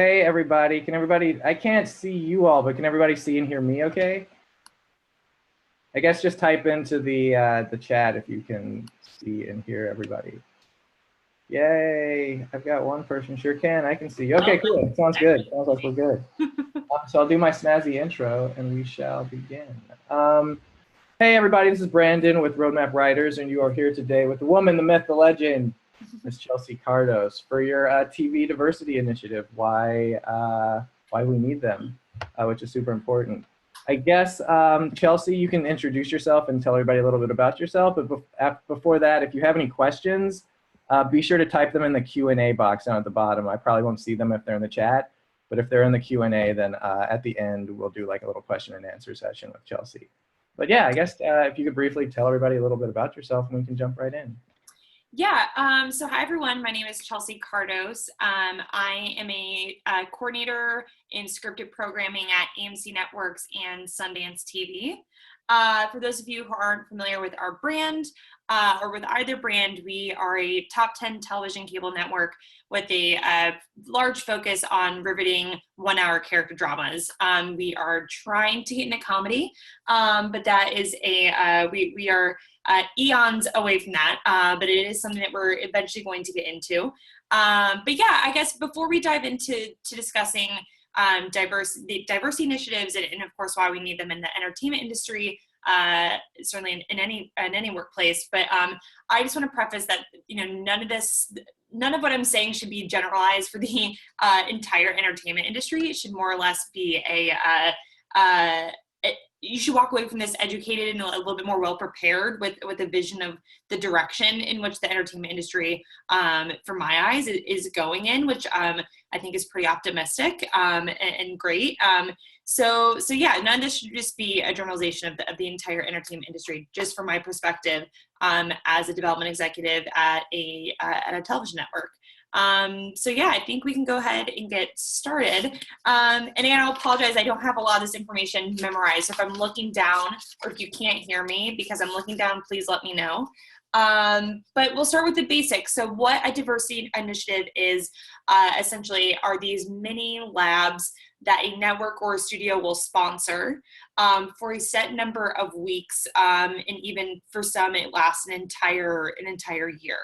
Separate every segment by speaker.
Speaker 1: Hey everybody, I can't see you all, but can everybody see and hear me okay? I guess just type into the chat if you can see and hear everybody. Yay, I've got one person, sure can, I can see you. Okay, cool, sounds good, sounds like we're good. So I'll do my snazzy intro and we shall begin. Hey everybody, this is Brandon with Roadmap Writers, and you are here today with the woman, the myth, the legend, Miss Chelsea Kardos, for your TV diversity initiative, why we need them, which is super important. I guess, Chelsea, you can introduce yourself and tell everybody a little bit about yourself, but before that, if you have any questions, be sure to type them in the Q&A box down at the bottom. I probably won't see them if they're in the chat, but if they're in the Q&A, then at the end, we'll do like a little question and answer session with Chelsea. But yeah, I guess if you could briefly tell everybody a little bit about yourself and we can jump right in.
Speaker 2: Yeah, so hi everyone, my name is Chelsea Kardos. I am a coordinator in scripted programming at AMC Networks and Sundance TV. For those of you who aren't familiar with our brand, or with either brand, we are a top 10 television cable network with a large focus on riveting one-hour character dramas. We are trying to get into comedy, but that is we are eons away from that, but it is something that we're eventually going to get into. But yeah, I guess before we dive into discussing the diversity initiatives and of course why we need them in the entertainment industry, certainly in any workplace, but I just want to preface that none of what I'm saying should be generalized for the entire entertainment industry. It should more or less be you should walk away from this educated and a little bit more well prepared with a vision of the direction in which the entertainment industry, from my eyes, is going in, which I think is pretty optimistic and great. So yeah, none of this should just be a generalization of the entire entertainment industry, just from my perspective as a development executive at a television network. So yeah, I think we can go ahead and get started. And again, I'll apologize, I don't have a lot of this information memorized. So if I'm looking down or if you can't hear me because I'm looking down, please let me know. But we'll start with the basics. So what a diversity initiative is, essentially are these mini labs that a network or a studio will sponsor for a set number of weeks, and even for some it lasts an entire year.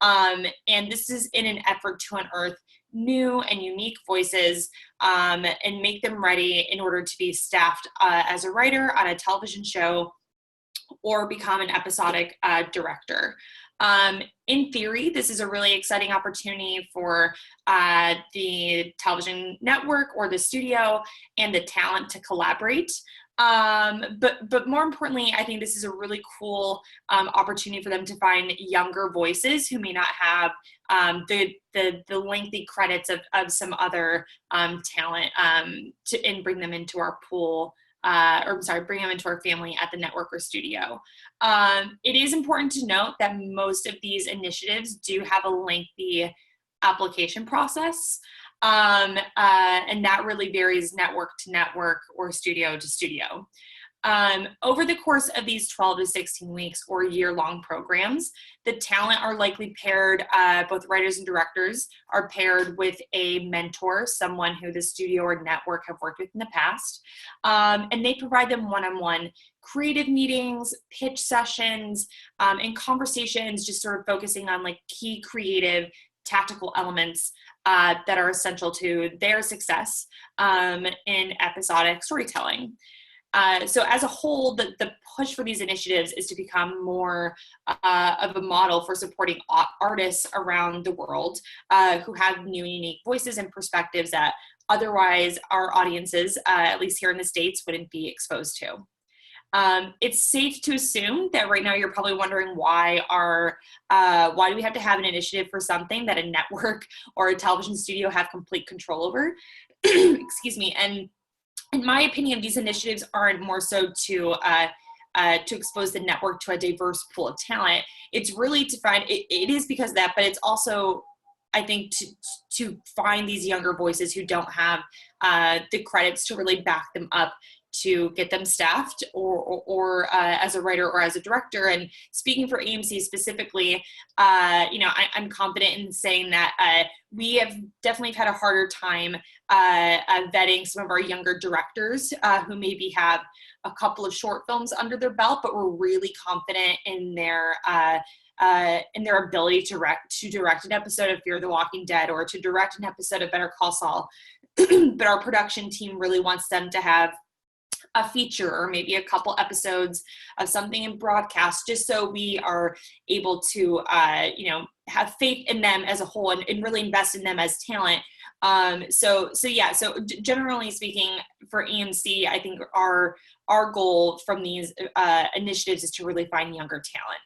Speaker 2: And this is in an effort to unearth new and unique voices and make them ready in order to be staffed as a writer on a television show or become an episodic director. In theory, this is a really exciting opportunity for the television network or the studio and the talent to collaborate. But more importantly, I think this is a really cool opportunity for them to find younger voices who may not have the lengthy credits of some other talent and bring them into our pool. Bring them into our family at the network or studio. It is important to note that most of these initiatives do have a lengthy application process, and that really varies network to network or studio to studio. Over the course of these 12 to 16 weeks or year-long programs, the talent are likely paired, both writers and directors are paired with a mentor, someone who the studio or network have worked with in the past, and they provide them one-on-one creative meetings, pitch sessions, and conversations, just sort of focusing on like key creative tactical elements that are essential to their success in episodic storytelling. So as a whole, the push for these initiatives is to become more of a model for supporting artists around the world who have new and unique voices and perspectives that otherwise our audiences, at least here in the States, wouldn't be exposed to. It's safe to assume that right now you're probably wondering why do we have to have an initiative for something that a network or a television studio have complete control over? Excuse me. And in my opinion, these initiatives aren't more so to expose the network to a diverse pool of talent. It's really to find, it is because of that, but it's also, I think, to find these younger voices who don't have the credits to really back them up to get them staffed or as a writer or as a director. And speaking for AMC specifically, I'm confident in saying that we have definitely had a harder time vetting some of our younger directors who maybe have a couple of short films under their belt, but we're really confident in their ability to direct an episode of Fear the Walking Dead or to direct an episode of Better Call Saul. But our production team really wants them to have a feature or maybe a couple episodes of something in broadcast, just so we are able to, have faith in them as a whole and really invest in them as talent. So generally speaking, for AMC, I think our goal from these initiatives is to really find younger talent.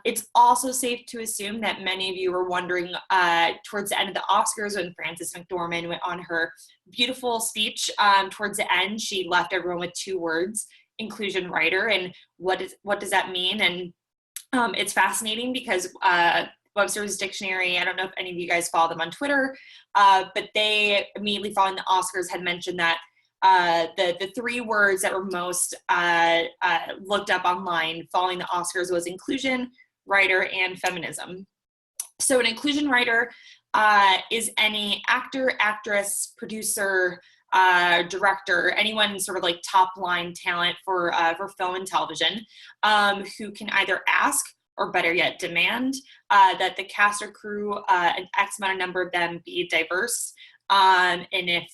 Speaker 2: It's also safe to assume that many of you were wondering towards the end of the Oscars when Frances McDormand went on her beautiful speech. Towards the end, she left everyone with 2 words: inclusion writer. And what does that mean? And it's fascinating because Webster's Dictionary, I don't know if any of you guys follow them on Twitter, but they immediately following the Oscars had mentioned that the 3 words that were most looked up online following the Oscars was inclusion, writer, and feminism. So an inclusion writer is any actor, actress, producer, director, anyone sort of like top line talent for film and television, who can either ask or better yet demand that the cast or crew, an X amount of number of them, be diverse, and if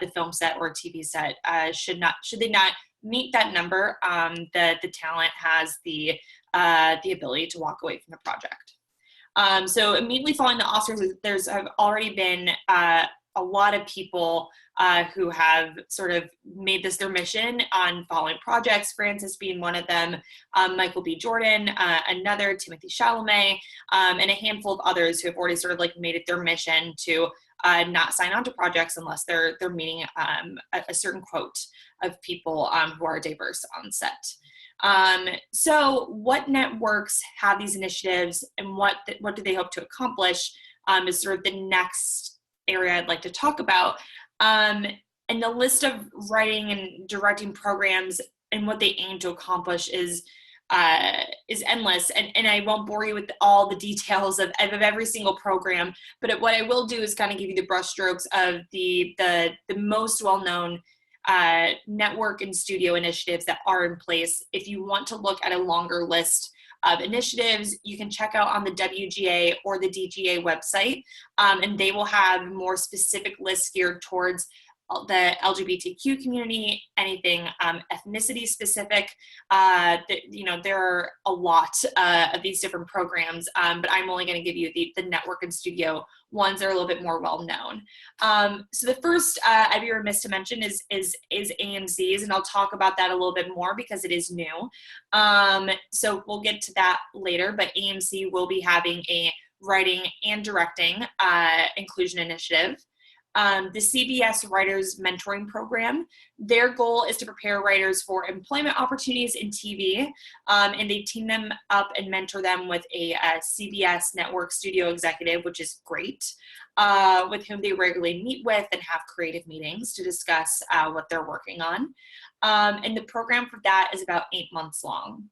Speaker 2: the film set or TV set should they not meet that number, the talent has the ability to walk away from the project. So immediately following the Oscars, there's have already been a lot of people who have sort of made this their mission on following projects, Frances being one of them, Michael B. Jordan, another, Timothée Chalamet, and a handful of others who have already sort of like made it their mission to not sign on to projects unless they're meeting a certain quote of people who are diverse on set. So what networks have these initiatives and what do they hope to accomplish is sort of the next area I'd like to talk about. And the list of writing and directing programs and what they aim to accomplish is endless, and I won't bore you with all the details of every single program, but what I will do is kind of give you the brushstrokes of the most well-known network and studio initiatives that are in place. If you want to look at a longer list of initiatives, you can check out on the WGA or the DGA website, and they will have more specific lists geared towards the LGBTQ community, anything ethnicity specific. There are a lot of these different programs, but I'm only going to give you the network and studio ones that are a little bit more well known. So the first I'd be remiss to mention is AMC's, and I'll talk about that a little bit more because it is new. So we'll get to that later, but AMC will be having a writing and directing inclusion initiative. The CBS Writers Mentoring Program, their goal is to prepare writers for employment opportunities in TV, and they team them up and mentor them with a CBS network studio executive, which is great, with whom they regularly meet with and have creative meetings to discuss what they're working on. And the program for that is about 8 months long.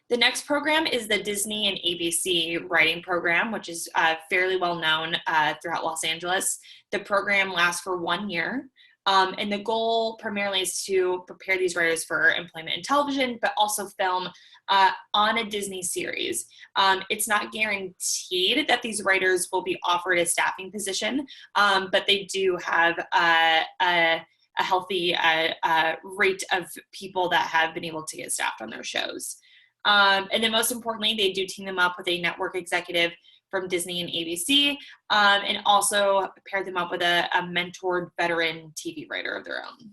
Speaker 2: The next program is the Disney and ABC writing program, which is fairly well known throughout Los Angeles. The program lasts for 1 year, and the goal primarily is to prepare these writers for employment in television, but also film on a Disney series. It's not guaranteed that these writers will be offered a staffing position, but they do have a healthy rate of people that have been able to get staffed on their shows. And then most importantly, they do team them up with a network executive from Disney and ABC, and also pair them up with a mentored veteran TV writer of their own.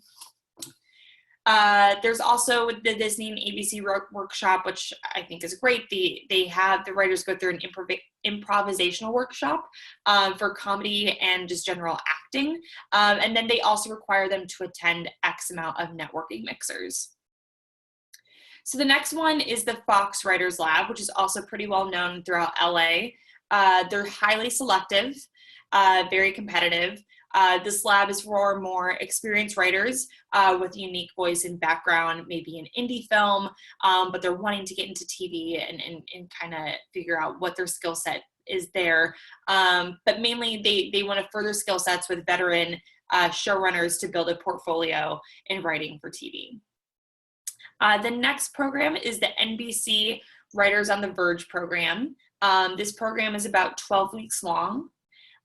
Speaker 2: There's also the Disney and ABC workshop, which I think is great. They have the writers go through an improvisational workshop for comedy and just general acting. And then they also require them to attend X amount of networking mixers. So the next one is the Fox Writers Lab, which is also pretty well known throughout LA. They're highly selective, very competitive. This lab is for more experienced writers with a unique voice and background, maybe in indie film, but they're wanting to get into TV and kind of figure out what their skill set is there. But mainly they want to further skill sets with veteran showrunners to build a portfolio in writing for TV. The next program is the NBC Writers on the Verge program. This program is about 12 weeks long,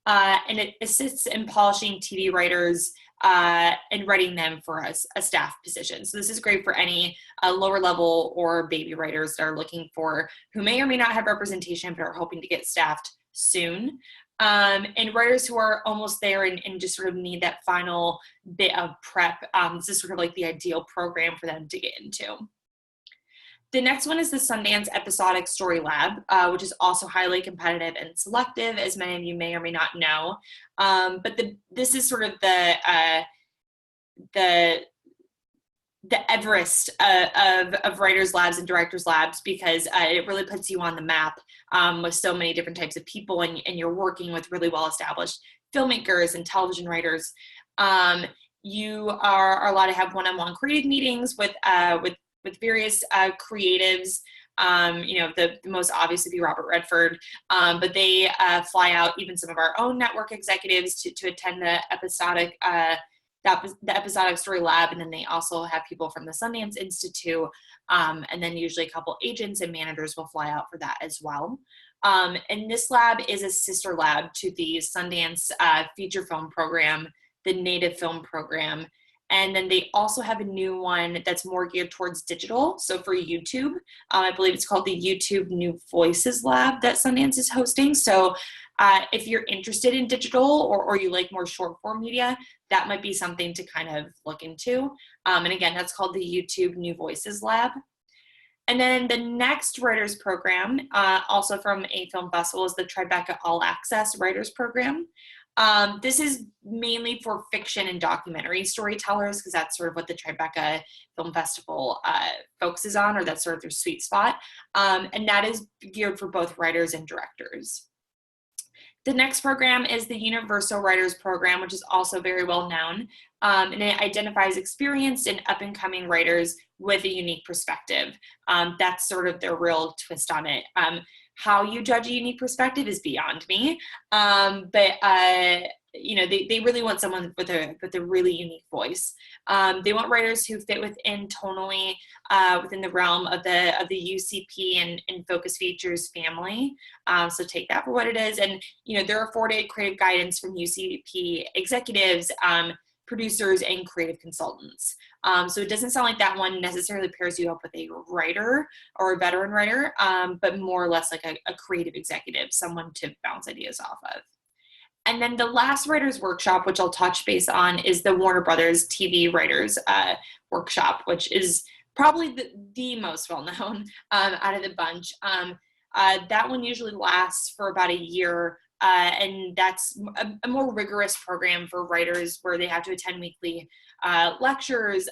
Speaker 2: and it assists in polishing TV writers and readying them for a staff position. So this is great for any lower level or baby writers that are looking for, who may or may not have representation, but are hoping to get staffed soon. And writers who are almost there and just sort of need that final bit of prep. This is sort of like the ideal program for them to get into. The next one is the Sundance Episodic Story Lab, which is also highly competitive and selective, as many of you may or may not know. But this is sort of the Everest of writers' labs and directors' labs, because it really puts you on the map with so many different types of people, and you're working with really well-established filmmakers and television writers. You are allowed to have one-on-one creative meetings with various creatives. The most obvious would be Robert Redford, but they fly out even some of our own network executives to attend the episodic Story Lab, and then they also have people from the Sundance Institute, and then usually a couple agents and managers will fly out for that as well. And this lab is a sister lab to the Sundance feature film program, the Native Film program. And then they also have a new one that's more geared towards digital. So for YouTube, I believe it's called the YouTube New Voices Lab that Sundance is hosting. So if you're interested in digital or you like more short form media, that might be something to kind of look into. And again, that's called the YouTube New Voices Lab. And then the next writers program, also from a film festival, is the Tribeca All Access Writers Program. This is mainly for fiction and documentary storytellers, because that's sort of what the Tribeca Film Festival focuses on, or that's sort of their sweet spot. And that is geared for both writers and directors. The next program is the Universal Writers Program, which is also very well known, and it identifies experienced and up-and-coming writers with a unique perspective. That's sort of their real twist on it. How you judge a unique perspective is beyond me, but they really want someone with a really unique voice. They want writers who fit within tonally within the realm of the UCP and Focus Features family. So take that for what it is, and they're afforded creative guidance from UCP executives, producers, and creative consultants. So it doesn't sound like that one necessarily pairs you up with a writer or a veteran writer, but more or less like a creative executive, someone to bounce ideas off of. And then the last writers workshop, which I'll touch base on, is the Warner Brothers TV Writers Workshop, which is probably the most well-known out of the bunch. That one usually lasts for about a year. And that's a more rigorous program for writers, where they have to attend weekly lectures.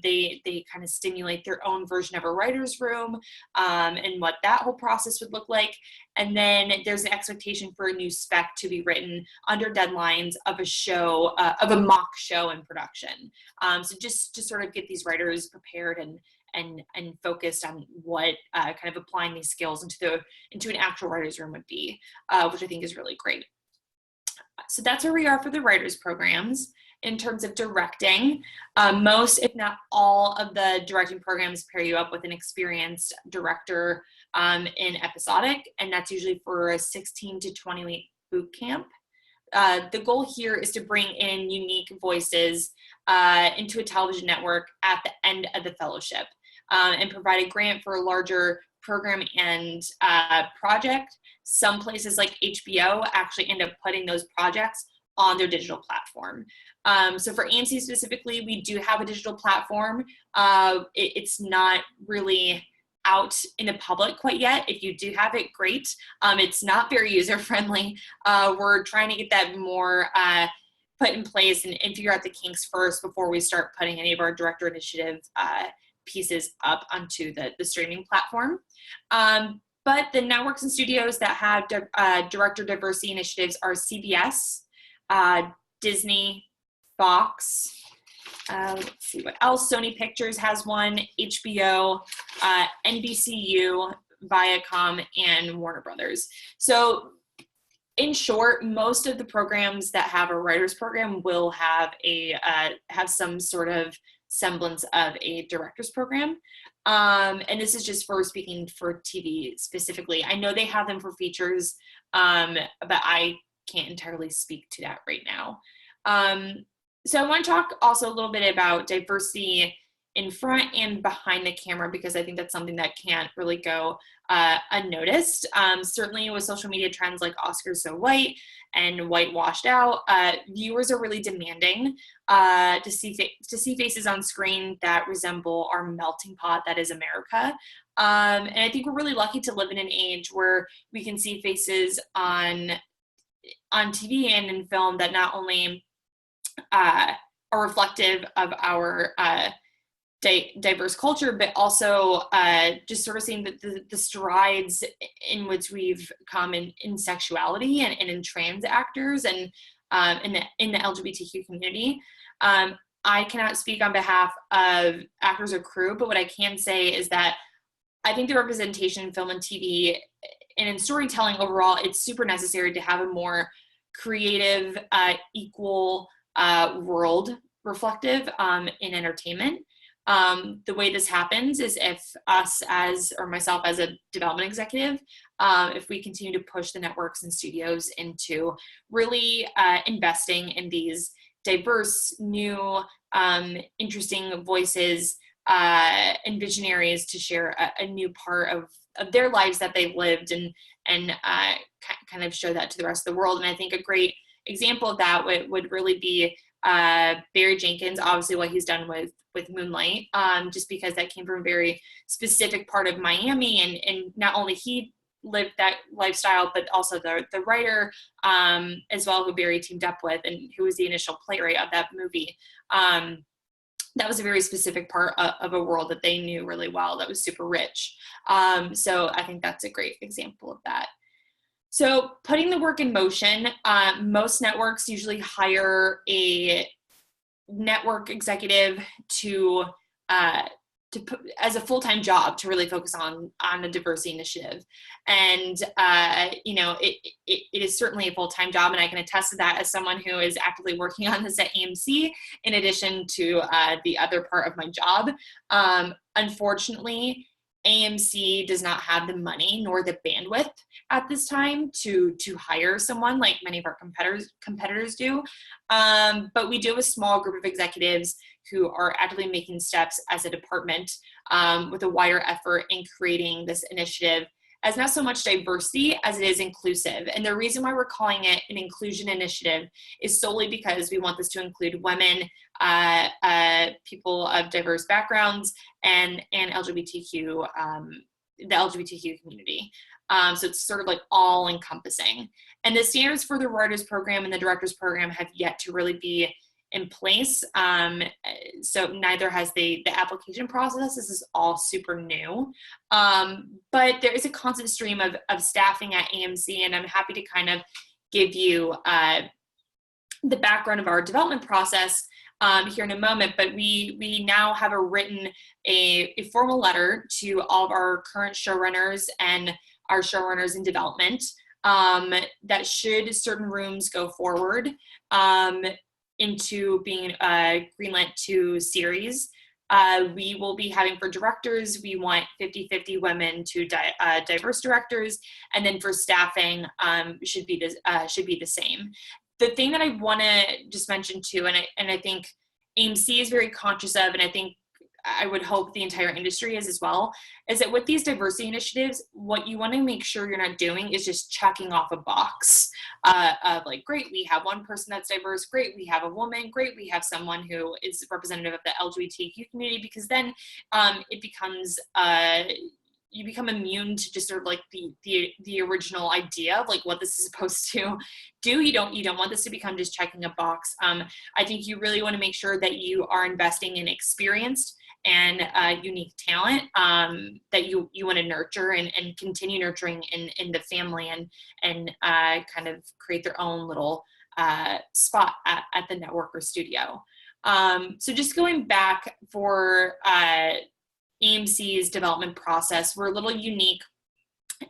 Speaker 2: They kind of stimulate their own version of a writer's room, and what that whole process would look like. And then there's an expectation for a new spec to be written under deadlines of a show, of a mock show in production. So just to sort of get these writers prepared and focused on what kind of applying these skills into an actual writer's room would be, which I think is really great. So that's where we are for the writers programs. In terms of directing, most, if not all, of the directing programs pair you up with an experienced director in episodic, and that's usually for a 16 to 20 week boot camp. The goal here is to bring in unique voices into a television network at the end of the fellowship, and provide a grant for a larger program and project. Some places like HBO actually end up putting those projects on their digital platform. So for AMC specifically, we do have a digital platform. It's not really out in the public quite yet. If you do have it, great. It's not very user-friendly. We're trying to get that more put in place and figure out the kinks first before we start putting any of our director initiative pieces up onto the streaming platform. But the networks and studios that have director diversity initiatives are CBS, Disney, Fox, let's see what else. Sony Pictures has one, HBO, NBCU, Viacom, and Warner Brothers. So in short, most of the programs that have a writer's program will have have some sort of semblance of a director's program. And this is just for speaking for TV specifically. I know they have them for features, but I can't entirely speak to that right now. So I want to talk also a little bit about diversity in front and behind the camera, because I think that's something that can't really go unnoticed. Certainly with social media trends like Oscars So White and White Washed Out, viewers are really demanding to see faces on screen that resemble our melting pot that is America. And I think we're really lucky to live in an age where we can see faces on TV and in film that not only are reflective of our diverse culture, but also just sort of seeing the strides in which we've come in sexuality and in trans actors and in the LGBTQ community. I cannot speak on behalf of actors or crew, but what I can say is that I think the representation in film and TV and in storytelling overall, it's super necessary to have a more creative, equal world reflective in entertainment. The way this happens is if myself as a development executive, if we continue to push the networks and studios into really investing in these diverse, new, interesting voices and visionaries to share a new part of their lives that they've lived and kind of show that to the rest of the world. And I think a great example of that would really be Barry Jenkins, obviously what he's done with Moonlight, just because that came from a very specific part of Miami, and not only he lived that lifestyle, but also the writer as well, who Barry teamed up with and who was the initial playwright of that movie. That was a very specific part of a world that they knew really well that was super rich. So I think that's a great example of that. So putting the work in motion, most networks usually hire a network executive to put as a full-time job to really focus on a diversity initiative. And, it is certainly a full-time job, and I can attest to that as someone who is actively working on this at AMC, in addition to the other part of my job. Unfortunately, AMC does not have the money nor the bandwidth at this time to hire someone like many of our competitors do. But we do have a small group of executives who are actively making steps as a department with a wider effort in creating this initiative as not so much diversity as it is inclusive. And the reason why we're calling it an inclusion initiative is solely because we want this to include women, people of diverse backgrounds, and LGBTQ, the LGBTQ community. So it's sort of like all encompassing. And the standards for the writers program and the directors program have yet to really be in place. So neither has the application process. This is all super new. But there is a constant stream of staffing at AMC, and I'm happy to kind of give you the background of our development process here in a moment. But we now have a formal letter to all of our current showrunners and our showrunners in development that should certain rooms go forward into being greenlit to series. We will be having for directors, we want 50-50 women to diverse directors, and then for staffing should be the same. The thing that I want to just mention too, and I think AMC is very conscious of, and I think I would hope the entire industry is as well, is that with these diversity initiatives, what you want to make sure you're not doing is just checking off a box of like, great, we have one person that's diverse, great, we have a woman, great, we have someone who is representative of the LGBTQ community, because then it becomes, you become immune to just sort of like the original idea of like what this is supposed to do. You don't want this to become just checking a box. I think you really want to make sure that you are investing in experienced and unique talent that you want to nurture and continue nurturing in the family and kind of create their own little spot at the network or studio. So just going back for AMC's development process, we're a little unique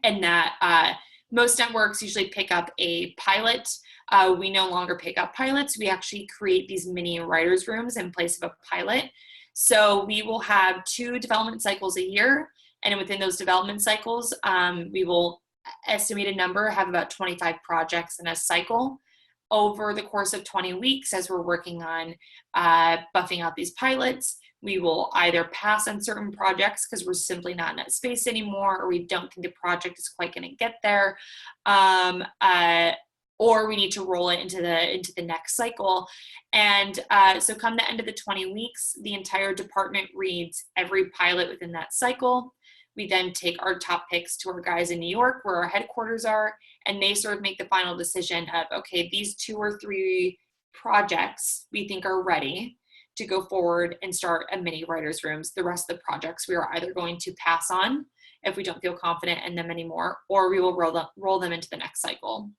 Speaker 2: in that most networks usually pick up a pilot. We no longer pick up pilots. We actually create these mini writers' rooms in place of a pilot. So we will have 2 development cycles a year. And within those development cycles, we will estimate a number, have about 25 projects in a cycle. Over the course of 20 weeks, as we're working on buffing out these pilots, we will either pass on certain projects because we're simply not in that space anymore, or we don't think the project is quite going to get there, or we need to roll it into the next cycle. And so come the end of the 20 weeks, the entire department reads every pilot within that cycle. We then take our top picks to our guys in New York, where our headquarters are, and they sort of make the final decision of, okay, these 2 or 3 projects we think are ready to go forward and start a mini writers' rooms. The rest of the projects we are either going to pass on if we don't feel confident in them anymore, or we will roll them into the next cycle.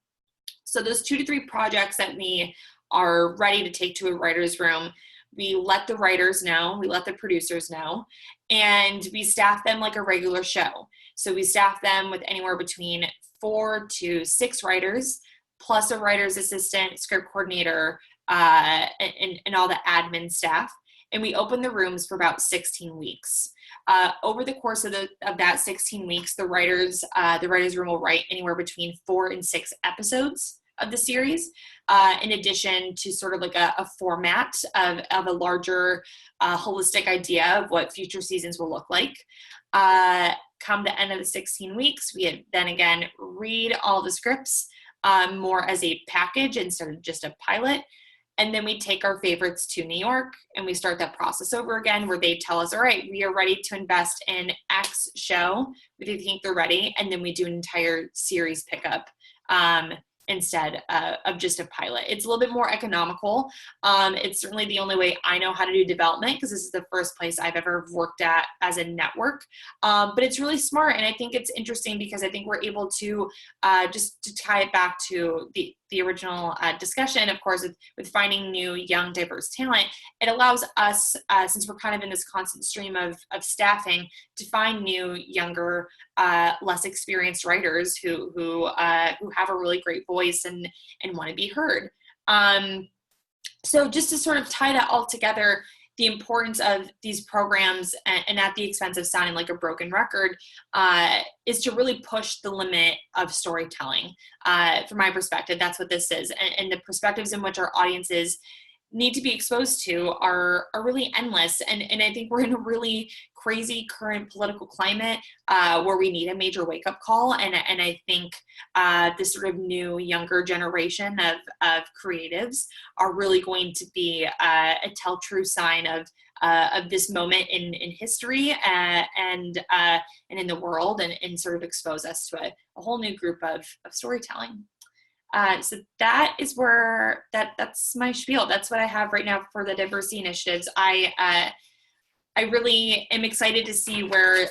Speaker 2: So those 2 to 3 projects that we are ready to take to a writer's room, we let the writers know, we let the producers know, and we staff them like a regular show. So we staff them with anywhere between 4 to 6 writers, plus a writer's assistant, script coordinator, and all the admin staff. And we open the rooms for about 16 weeks. Over the course of that 16 weeks, the writers room will write anywhere between 4 and 6 episodes of the series, in addition to sort of like a format of a larger holistic idea of what future seasons will look like. Come the end of the 16 weeks, we then again read all the scripts more as a package instead of just a pilot. And then we take our favorites to New York and we start that process over again, where they tell us, all right, we are ready to invest in X show if you think they're ready. And then we do an entire series pickup instead of just a pilot. It's a little bit more economical. It's certainly the only way I know how to do development, because this is the first place I've ever worked at as a network. But it's really smart. And I think it's interesting because I think we're able to, just to tie it back to the original discussion, of course, with finding new, young, diverse talent, it allows us, since we're kind of in this constant stream of staffing, to find new, younger, less experienced writers who have a really great voice and want to be heard. So just to sort of tie that all together, the importance of these programs, and at the expense of sounding like a broken record, is to really push the limit of storytelling. From my perspective, that's what this is. And the perspectives in which our audiences need to be exposed to are really endless. And I think we're in a really crazy current political climate where we need a major wake-up call. And I think this sort of new, younger generation of creatives are really going to be a true sign of this moment in history and in the world, and sort of expose us to a whole new group of storytelling. So that is where that's my spiel. That's what I have right now for the diversity initiatives. I really am excited to see where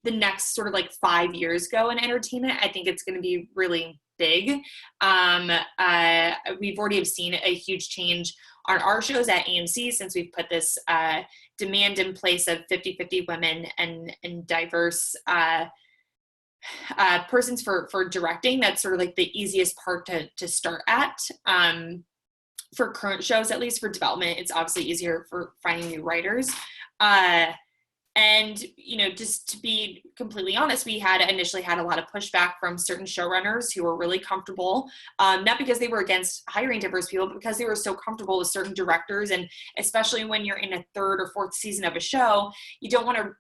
Speaker 2: the next sort of like 5 years go in entertainment. I think it's going to be really big. We've already have seen a huge change on our shows at AMC since we've put this demand in place of 50-50 women and diverse persons for directing. That's sort of like the easiest part to start at. For current shows, at least. For development, it's obviously easier for finding new writers. And, just to be completely honest, we had initially had a lot of pushback from certain showrunners who were really comfortable, not because they were against hiring diverse people, but because they were so comfortable with certain directors. And especially when you're in a 3rd or 4th season of a show, you don't want to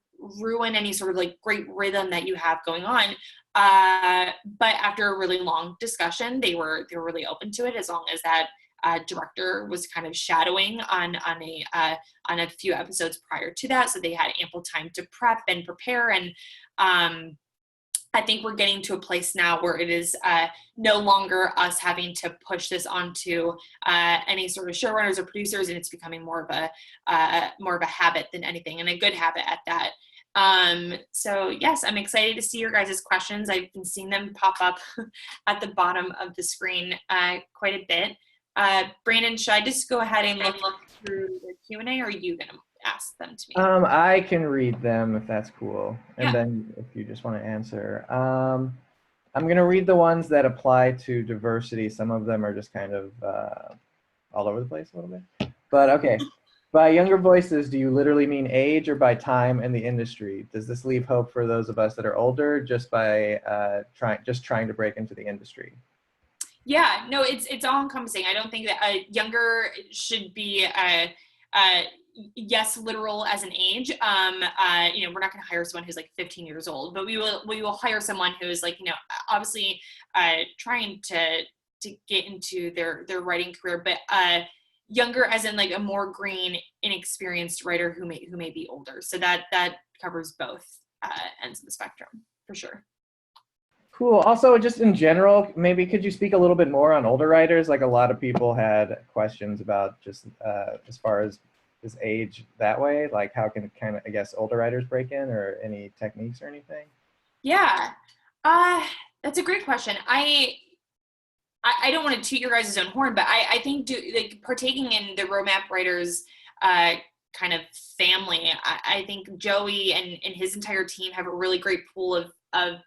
Speaker 2: ruin any sort of like great rhythm that you have going on. But after a really long discussion, they were really open to it, as long as that director was kind of shadowing on a few episodes prior to that, so they had ample time to prep and prepare. And I think we're getting to a place now where it is no longer us having to push this onto any sort of showrunners or producers, and it's becoming more of a habit than anything, and a good habit at that. So yes, I'm excited to see your guys' questions. I've been seeing them pop up at the bottom of the screen quite a bit. Brandon, should I just go ahead and look through the Q&A, or are you going to ask them to me?
Speaker 1: I can read them if that's cool. And
Speaker 2: Yeah.
Speaker 1: then if you just want to answer. I'm going to read the ones that apply to diversity. Some of them are just kind of all over the place a little bit. But okay. By younger voices, do you literally mean age or by time in the industry? Does this leave hope for those of us that are older just by trying to break into the industry?
Speaker 2: Yeah, no, it's all encompassing. I don't think that younger should be yes, literal as an age. We're not going to hire someone who's like 15 years old, but we will hire someone who is like, obviously trying to get into their writing career, but younger as in like a more green, inexperienced writer who may be older. So that covers both ends of the spectrum for sure.
Speaker 1: Cool. Also, just in general, maybe could you speak a little bit more on older writers? Like a lot of people had questions about just as far as age that way, like how can kind of, I guess, older writers break in, or any techniques or anything?
Speaker 2: Yeah, that's a great question. I don't want to toot your guys' own horn, but I think partaking in the roadmap writers kind of family, I think Joey and his entire team have a really great pool of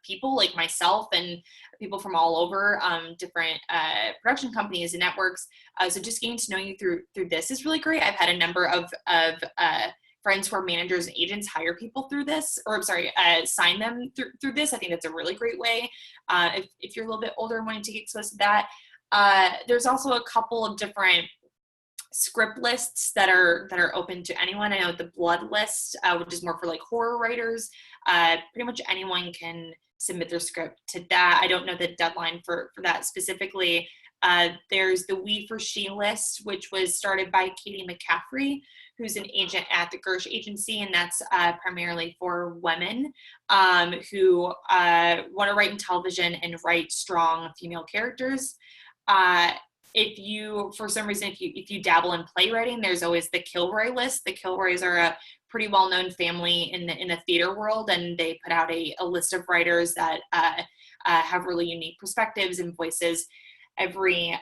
Speaker 2: people like myself and people from all over different production companies and networks. So just getting to know you through this is really great. I've had a number of friends who are managers and agents hire people through this, or I'm sorry, sign them through this. I think that's a really great way if you're a little bit older and wanting to get exposed to that. There's also a couple of different script lists that are open to anyone. I know the Blood list, which is more for like horror writers. Pretty much anyone can submit their script to that. I don't know the deadline for that specifically. There's the We for She list, which was started by Katie McCaffrey, who's an agent at the Gersh Agency, and that's primarily for women who want to write in television and write strong female characters. If you, for some reason, if you dabble in playwriting, there's always the Kilroy list. The Kilroys are a pretty well-known family in the theater world, and they put out a list of writers that have really unique perspectives and voices every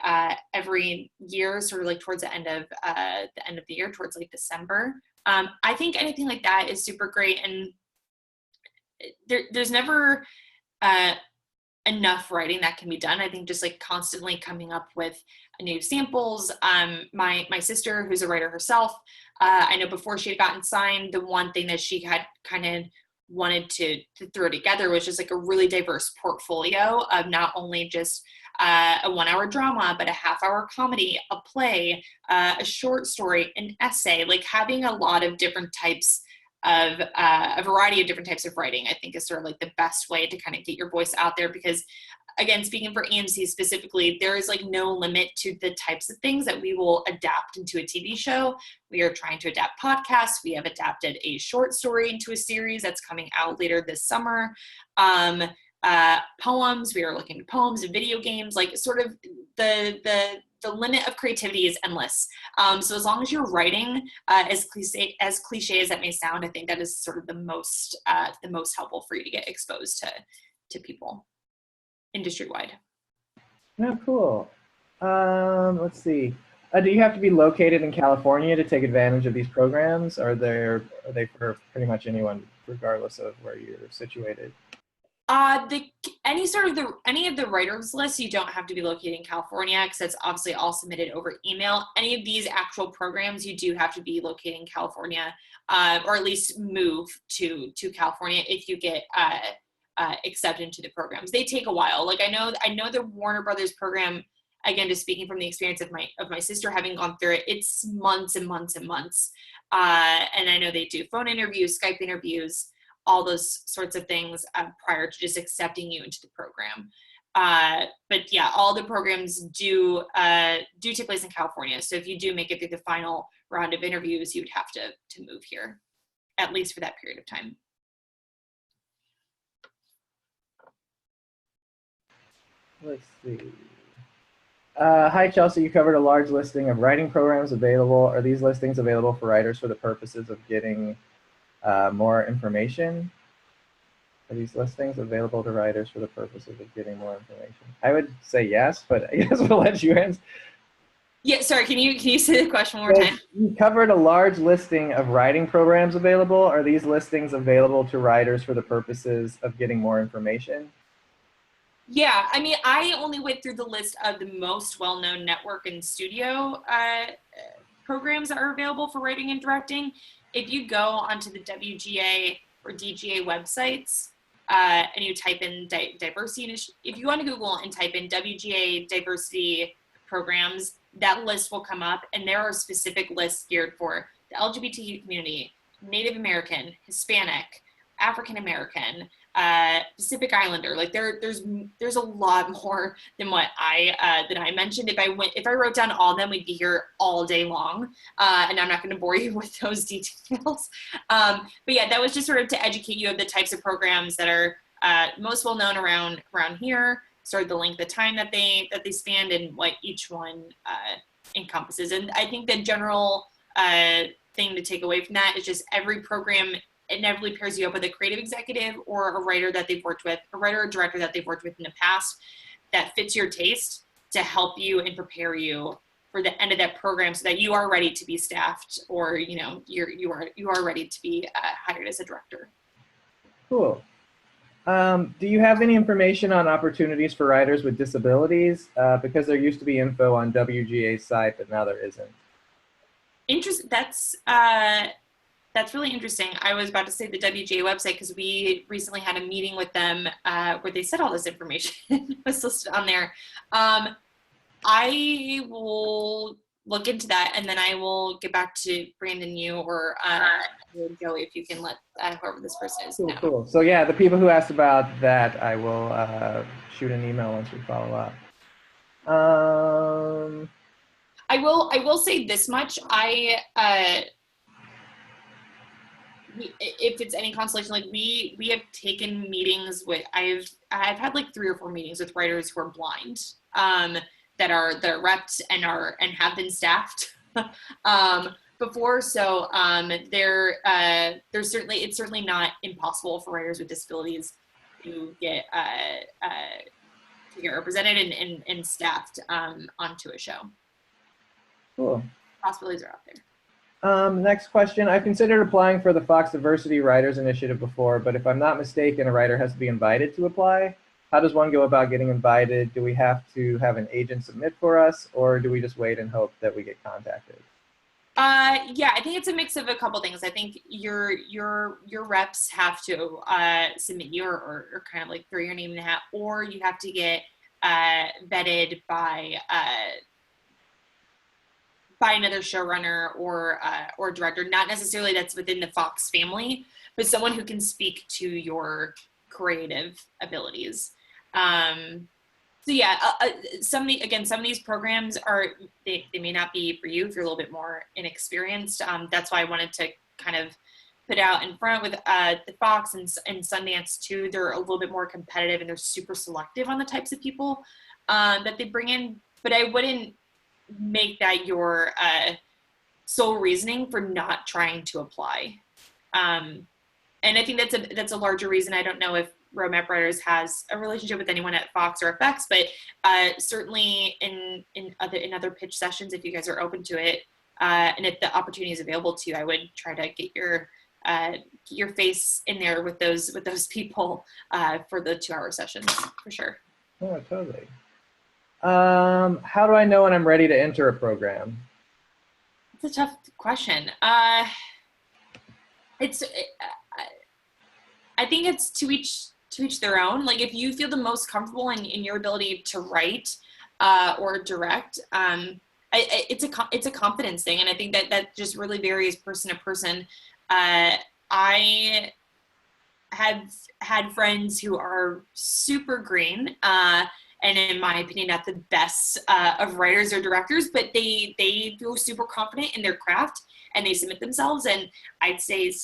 Speaker 2: year, sort of like towards the end of the year, towards like December. I think anything like that is super great, and there's never enough writing that can be done. I think just like constantly coming up with new samples. My sister, who's a writer herself, I know before she had gotten signed, the one thing that she had kind of wanted to throw together was just like a really diverse portfolio of not only just a 1 hour drama, but a half-hour comedy, a play, a short story, an essay, like having a lot of different types of a variety of different types of writing, I think is sort of like the best way to kind of get your voice out there. Because again, speaking for AMC specifically, there is like no limit to the types of things that we will adapt into a TV show. We are trying to adapt podcasts. We have adapted a short story into a series that's coming out later this summer. Poems, we are looking at poems and video games, like sort of the limit of creativity is endless. So as long as you're writing, as cliche as that may sound, I think that is sort of the most helpful for you to get exposed to people industry-wide.
Speaker 1: No, cool. Let's see. Do you have to be located in California to take advantage of these programs? Are they for pretty much anyone, regardless of where you're situated?
Speaker 2: Any of the writers lists, you don't have to be located in California because it's obviously all submitted over email. Any of these actual programs, you do have to be located in California, or at least move to California if you get accepted into the programs. They take a while. Like I know the Warner Brothers program, again, just speaking from the experience of my sister having gone through it, it's months and months and months. And I know they do phone interviews, Skype interviews, all those sorts of things prior to just accepting you into the program. But yeah, all the programs do take place in California. So if you do make it through the final round of interviews, you would have to move here, at least for that period of time.
Speaker 1: Let's see. Hi, Chelsea. You covered a large listing of writing programs available. Are these listings available for writers for the purposes of getting more information? Are these listings available to writers for the purposes of getting more information? I would say yes, but I guess we'll let you answer.
Speaker 2: Yeah, sorry, can you say the question one more time?
Speaker 1: You covered a large listing of writing programs available. Are these listings available to writers for the purposes of getting more information?
Speaker 2: Yeah, I mean, I only went through the list of the most well-known network and studio programs that are available for writing and directing. If you go onto the WGA or DGA websites and you type in diversity, if you go onto Google and type in WGA diversity programs, that list will come up, and there are specific lists geared for the LGBTQ community, Native American, Hispanic, African American, Pacific Islander. Like there's a lot more than what I mentioned. If I wrote down all of them, we'd be here all day long, and I'm not going to bore you with those details. But yeah, that was just sort of to educate you of the types of programs that are most well known around here, sort of the length of time that they span, and what each one encompasses. And I think the general thing to take away from that is just every program inevitably pairs you up with a creative executive or a writer that they've worked with, a writer or director that they've worked with in the past that fits your taste to help you and prepare you for the end of that program so that you are ready to be staffed, or you are ready to be hired as a director.
Speaker 1: Cool. Do you have any information on opportunities for writers with disabilities? Because there used to be info on WGA's site, but now there isn't.
Speaker 2: That's really interesting. I was about to say the WGA website because we recently had a meeting with them where they said all this information was listed on there. I will look into that, and then I will get back to Brandon, you, or Joey, if you can let whoever this person is know.
Speaker 1: Cool. So yeah, the people who asked about that, I will shoot an email once we follow up.
Speaker 2: I will say this much. If it's any consolation, like we have taken meetings with, I've had like 3 or 4 meetings with writers who are blind, that are repped and have been staffed before. So it's certainly not impossible for writers with disabilities to get represented and staffed onto a show.
Speaker 1: Cool.
Speaker 2: Possibilities are out there.
Speaker 1: Next question. I've considered applying for the Fox Diversity Writers Initiative before, but if I'm not mistaken, a writer has to be invited to apply. How does one go about getting invited? Do we have to have an agent submit for us, or do we just wait and hope that we get contacted?
Speaker 2: Yeah, I think it's a mix of a couple things. I think your reps have to submit you or kind of like throw your name in the hat, or you have to get vetted by another showrunner or director, not necessarily that's within the Fox family, but someone who can speak to your creative abilities. So yeah, some of these programs they may not be for you if you're a little bit more inexperienced. That's why I wanted to kind of put out in front with the Fox and Sundance too. They're a little bit more competitive, and they're super selective on the types of people that they bring in. But I wouldn't make that your sole reasoning for not trying to apply. And I think that's a larger reason. I don't know if Roadmap Writers has a relationship with anyone at Fox or FX, but certainly in other pitch sessions, if you guys are open to it, and if the opportunity is available to you, I would try to get your face in there with those people for the 2-hour sessions for sure.
Speaker 1: Oh, totally. How do I know when I'm ready to enter a program?
Speaker 2: It's a tough question. I think it's to each their own. Like if you feel the most comfortable in your ability to write or direct, it's a confidence thing, and I think that just really varies person to person. I have had friends who are super green, and in my opinion, not the best of writers or directors, but they feel super confident in their craft and they submit themselves. And I'd say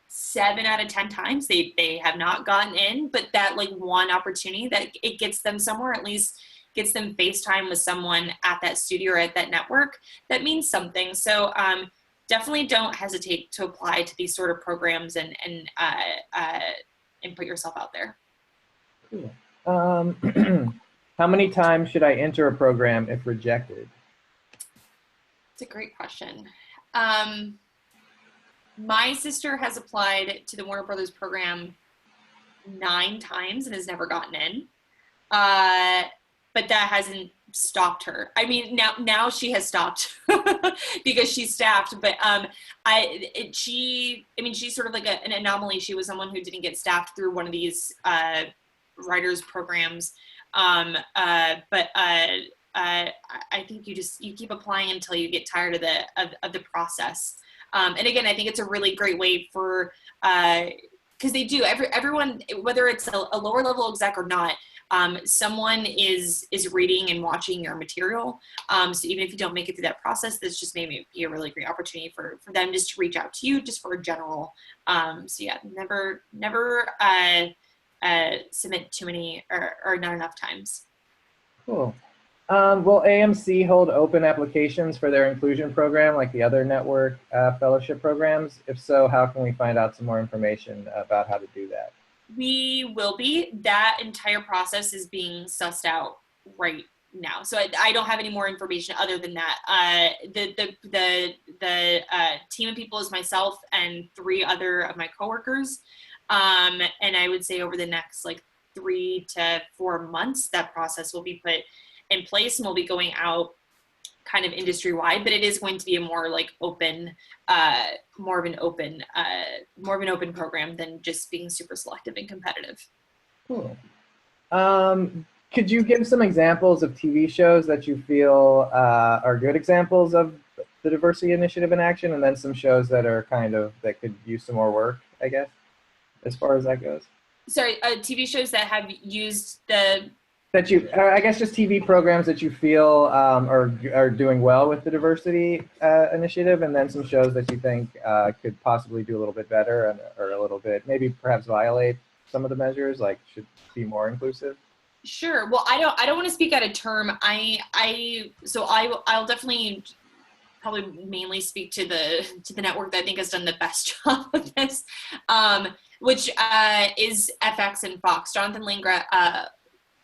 Speaker 2: 7 out of 10 times they have not gotten in, but that like one opportunity that it gets them somewhere, at least gets them FaceTime with someone at that studio or at that network, that means something. So definitely don't hesitate to apply to these sort of programs and put yourself out there.
Speaker 1: Cool. How many times should I enter a program if rejected?
Speaker 2: It's a great question. My sister has applied to the Warner Brothers program 9 times and has never gotten in. But that hasn't stopped her. I mean, now she has stopped because she's staffed. But she's sort of like an anomaly. She was someone who didn't get staffed through one of these writers programs. I think you keep applying until you get tired of the process. And again, I think it's a really great way for because they do everyone, whether it's a lower level exec or not. Someone is reading and watching your material. So even if you don't make it through that process, this just maybe be a really great opportunity for them just to reach out to you just for a general. So yeah, never submit too many or not enough times.
Speaker 1: Cool. Will AMC hold open applications for their inclusion program like the other network fellowship programs? If so, how can we find out some more information about how to do that?
Speaker 2: We will be. That entire process is being sussed out right now. So I don't have any more information other than that. The team of people is myself and 3 other of my coworkers. And I would say over the next 3 to 4 months, that process will be put in place and we'll be going out kind of industry wide, but it is going to be a more open, more of an open program than just being super selective and competitive.
Speaker 1: Cool. Could you give some examples of TV shows that you feel are good examples of the diversity initiative in action, and then some shows that are that could use some more work, I guess, as far as that goes?
Speaker 2: Sorry, TV shows that have used the
Speaker 1: I guess just TV programs that you feel are doing well with the diversity initiative, and then some shows that you think could possibly do a little bit better or a little bit, maybe perhaps violate some of the measures, should be more inclusive.
Speaker 2: Sure. Well, I don't want to speak out of term. I'll definitely probably mainly speak to the network that I think has done the best job of this, which is FX and Fox. Jonathan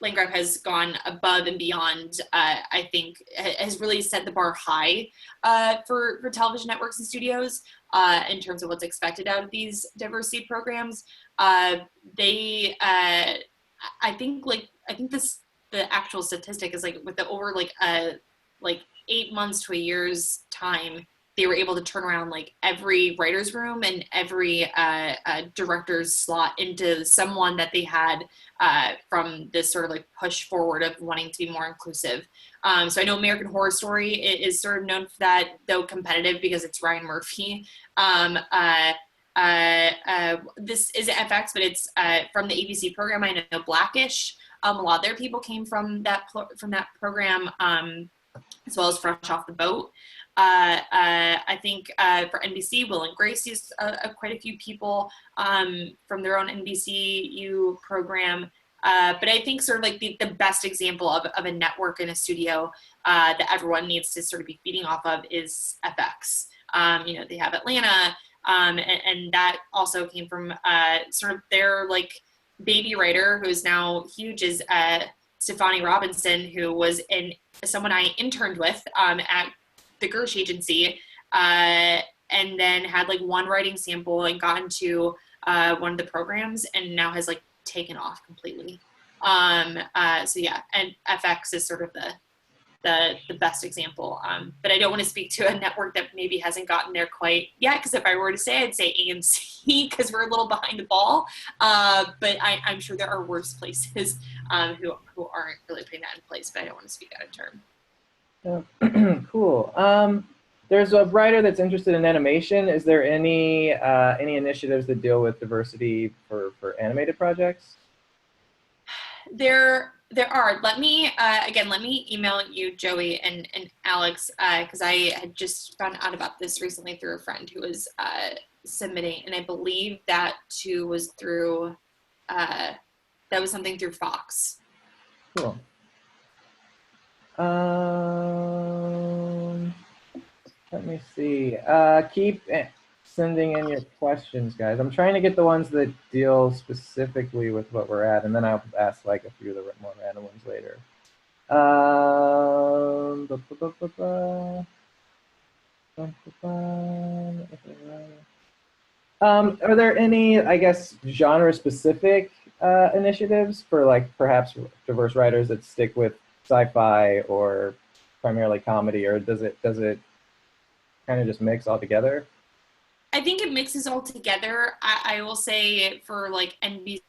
Speaker 2: Landgraf has gone above and beyond, I think, has really set the bar high for television networks and studios in terms of what's expected out of these diversity programs. I think the actual statistic is with the over 8 months to a year's time, they were able to turn around every writer's room and every director's slot into someone that they had from this sort of push forward of wanting to be more inclusive. So I know American Horror Story is sort of known for that, though competitive because it's Ryan Murphy. This is FX, but it's from the ABC program. I know Blackish. A lot of their people came from that program, as well as Fresh Off the Boat. I think for NBC, Will and Grace used quite a few people from their own NBCU program. But I think sort of the best example of a network and a studio that everyone needs to sort of be feeding off of is FX. They have Atlanta, and that also came from sort of their baby writer, who is now huge, is Stefani Robinson, who was someone I interned with at the Gersh agency, and then had one writing sample and got into one of the programs, and now has taken off completely. So yeah, and FX is sort of the best example. But I don't want to speak to a network that maybe hasn't gotten there quite yet, because if I were to say, I'd say AMC, because we're a little behind the ball. But I'm sure there are worse places who aren't really putting that in place, but I don't want to speak out of term.
Speaker 1: Cool. There's a writer that's interested in animation. Is there any initiatives that deal with diversity for animated projects?
Speaker 2: There are. Let me email you, Joey and Alex, because I had just found out about this recently through a friend who was submitting, and I believe that too was through something through Fox.
Speaker 1: Cool. Let me see. Keep sending in your questions, guys. I'm trying to get the ones that deal specifically with what we're at, and then I'll ask like a few of the more random ones later. Ba, ba, ba, ba, ba. Ba, ba, ba. Are there any, I guess, genre-specific initiatives for like perhaps diverse writers that stick with sci-fi or primarily comedy, or does it kind of just mix all together?
Speaker 2: I think it mixes all together. I will say for like NBC,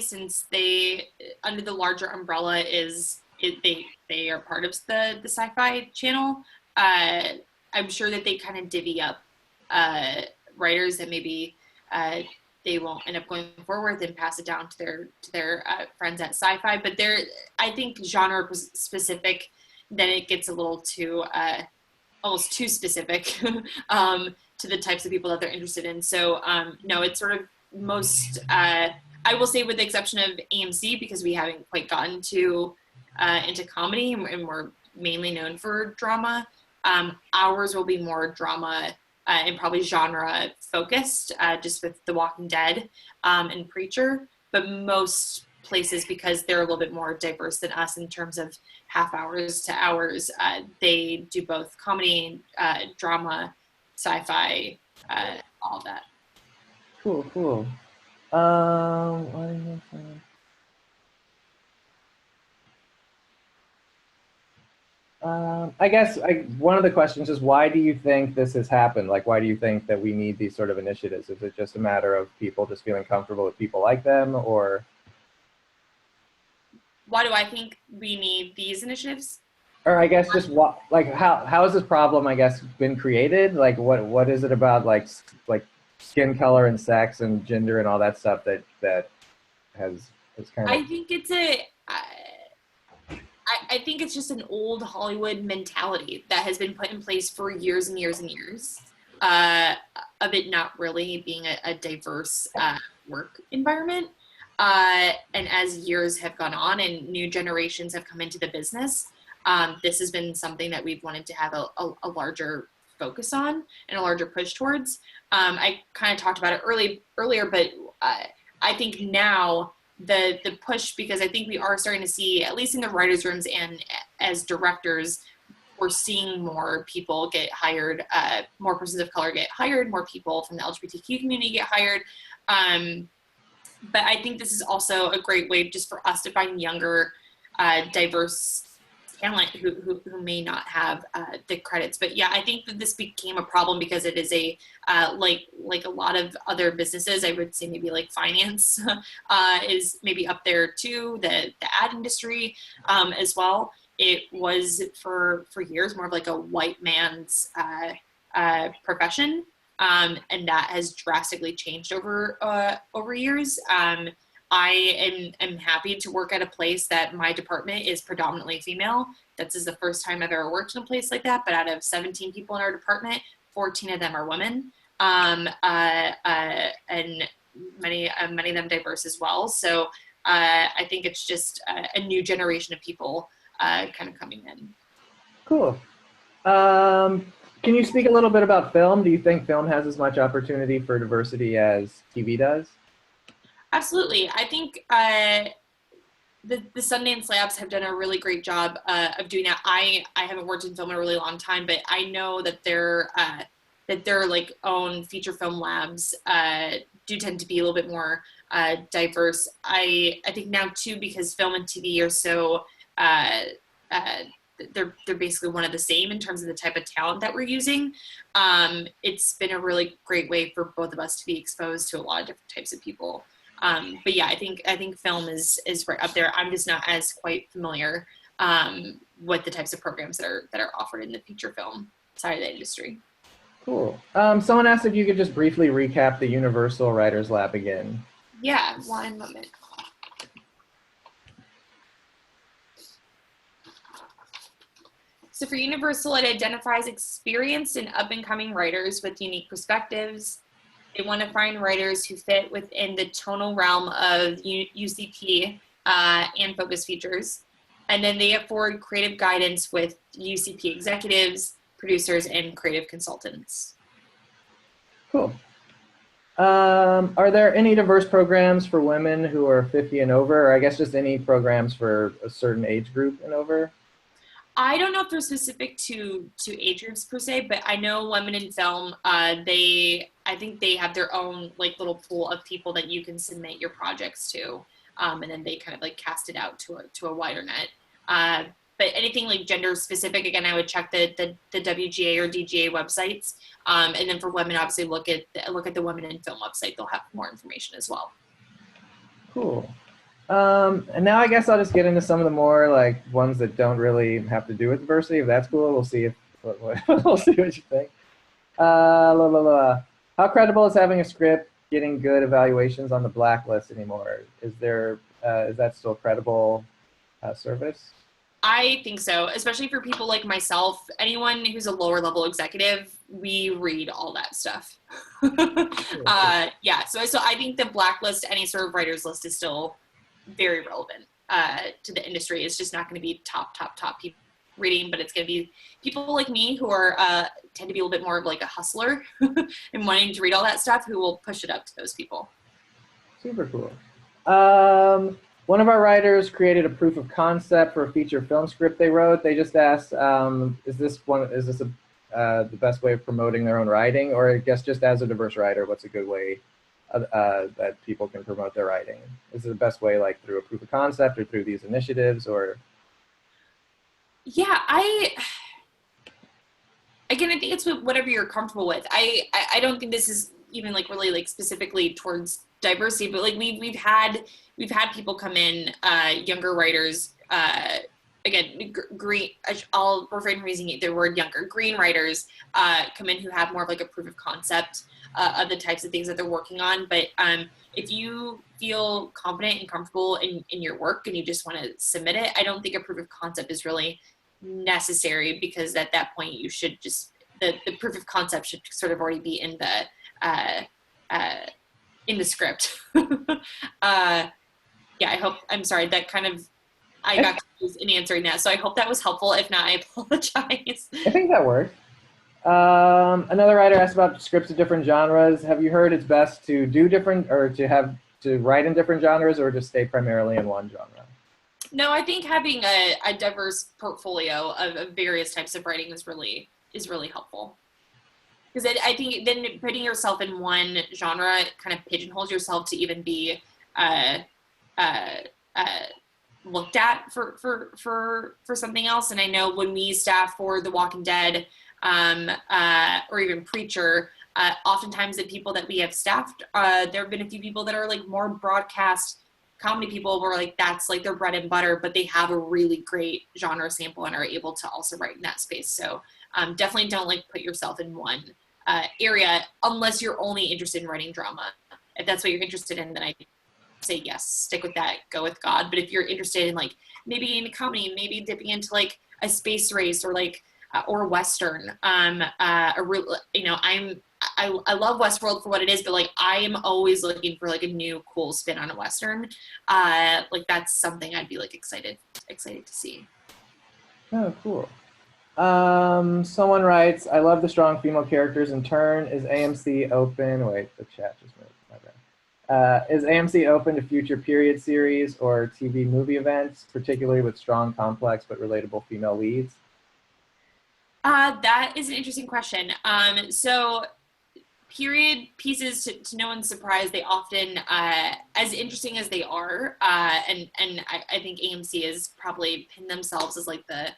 Speaker 2: since they under the larger umbrella they are part of the Sci-Fi Channel. Uh, I'm sure that they kind of divvy up uh, writers that maybe they won't end up going forward and pass it down to their friends at Sci-Fi. But they're, I think, genre specific. Then it gets a little too almost too specific to the types of people that they're interested in. So no, it's sort of most, I will say with the exception of AMC, because we haven't quite gotten to into comedy and we're mainly known for drama. Ours will be more drama and probably genre focused, just with The Walking Dead and Preacher. But most places, because they're a little bit more diverse than us in terms of half hours to hours, they do both comedy, drama, sci-fi, all of that.
Speaker 1: Cool, cool. What is this? I guess one of the questions is, why do you think this has happened? Like, why do you think that we need these sort of initiatives? Is it just a matter of people just feeling comfortable with people like them, or?
Speaker 2: Why do I think we need these initiatives?
Speaker 1: Or I guess just what, like, how has this problem, I guess, been created? Like, what is it about, like skin color and sex and gender and all that stuff that has kind of.
Speaker 2: I think it's I think it's just an old Hollywood mentality that has been put in place for years and years and years, of it not really being a diverse work environment. And as years have gone on and new generations have come into the business, this has been something that we've wanted to have a larger focus on and a larger push towards. I kind of talked about it earlier, but I think now the push, because I think we are starting to see, at least in the writers' rooms and as directors, we're seeing more people get hired, more persons of color get hired, more people from the LGBTQ community get hired. But I think this is also a great way just for us to find younger, diverse talent who may not have the credits. But yeah, I think that this became a problem because it is a like a lot of other businesses, I would say maybe like finance is maybe up there too, the ad industry as well. It was for years more of like a white man's profession. And that has drastically changed over years. I am happy to work at a place that my department is predominantly female. This is the first time I've ever worked in a place like that, but out of 17 people in our department, 14 of them are women, and many of them diverse as well. So I think it's just a new generation of people kind of coming in.
Speaker 1: Cool. Can you speak a little bit about film? Do you think film has as much opportunity for diversity as TV does?
Speaker 2: Absolutely. I think the Sundance Labs have done a really great job of doing that. I haven't worked in film in a really long time, but I know that their like own feature film labs do tend to be a little bit more diverse. I think now too, because film and TV are so they're basically one of the same in terms of the type of talent that we're using. It's been a really great way for both of us to be exposed to a lot of different types of people. But yeah, I think film is right up there. I'm just not as quite familiar with the types of programs that are offered in the feature film side of the industry.
Speaker 1: Cool. Someone asked if you could just briefly recap the Universal Writers Lab again.
Speaker 2: Yeah, one moment. So for Universal, it identifies experienced and up-and-coming writers with unique perspectives. They want to find writers who fit within the tonal realm of UCP and focus features. And then they afford creative guidance with UCP executives, producers, and creative consultants.
Speaker 1: Cool. Are there any diverse programs for women who are 50 and over, or I guess just any programs for a certain age group and over?
Speaker 2: I don't know if they're specific to age groups per se, but I know Women in Film, I think they have their own like little pool of people that you can submit your projects to, and then they kind of like cast it out to a wider net. But anything like gender specific, again, I would check the WGA or DGA websites, and then for women, obviously look at the Women in Film website. They'll have more information as well.
Speaker 1: Cool. And now I guess I'll just get into some of the more like ones that don't really have to do with diversity. If that's cool, we'll see we'll see what you think. How credible is having a script getting good evaluations on the blacklist anymore? Is that still a credible service?
Speaker 2: I think so, especially for people like myself. Anyone who's a lower level executive, we read all that stuff. Yeah, so I think the blacklist, any sort of writer's list, is still very relevant to the industry. It's just not going to be top people reading, but it's going to be people like me who are tend to be a little bit more of like a hustler and wanting to read all that stuff, who will push it up to those people.
Speaker 1: Super cool. One of our writers created a proof of concept for a feature film script they wrote. They just asked, is this the best way of promoting their own writing? Or I guess just as a diverse writer, what's a good way that people can promote their writing? Is it the best way like through a proof of concept or through these initiatives, or?
Speaker 2: Yeah, I think it's whatever you're comfortable with. I don't think this is even like really like specifically towards diversity, but like we've had people come in, younger writers, again, green, I'll refrain from using the word younger, green writers come in who have more of like a proof of concept of the types of things that they're working on. But if you feel confident and comfortable in your work and you just want to submit it, I don't think a proof of concept is really necessary, because at that point you should just, the proof of concept should sort of already be in the script. Yeah, I'm sorry, that kind of, I got confused in answering that. So I hope that was helpful. If not, I apologize.
Speaker 1: I think that worked. Another writer asked about scripts of different genres. Have you heard it's best to do different, or to write in different genres, or just stay primarily in one genre?
Speaker 2: No, I think having a diverse portfolio of various types of writing is really helpful. Because I think then putting yourself in one genre kind of pigeonholes yourself to even be looked at for something else. And I know when we staff for The Walking Dead, or even Preacher, oftentimes the people that we have staffed, there have been a few people that are like more broadcast comedy people, where like that's like their bread and butter, but they have a really great genre sample and are able to also write in that space. So definitely don't like put yourself in one area unless you're only interested in writing drama. If that's what you're interested in, then I say yes, stick with that, go with God. But if you're interested in like maybe in a comedy, maybe dipping into like a space race or like or Western, I love Westworld for what it is, but like I am always looking for like a new cool spin on a Western. Like that's something I'd be like excited to see.
Speaker 1: Oh, cool. Someone writes, I love the strong female characters in Turn. Is AMC open? Wait, the chat just moved. My bad. Is AMC open to future period series or TV movie events, particularly with strong, complex, but relatable female leads?
Speaker 2: That is an interesting question. So period pieces, to no one's surprise, they often, as interesting as they are, and I think AMC has probably pinned themselves as like the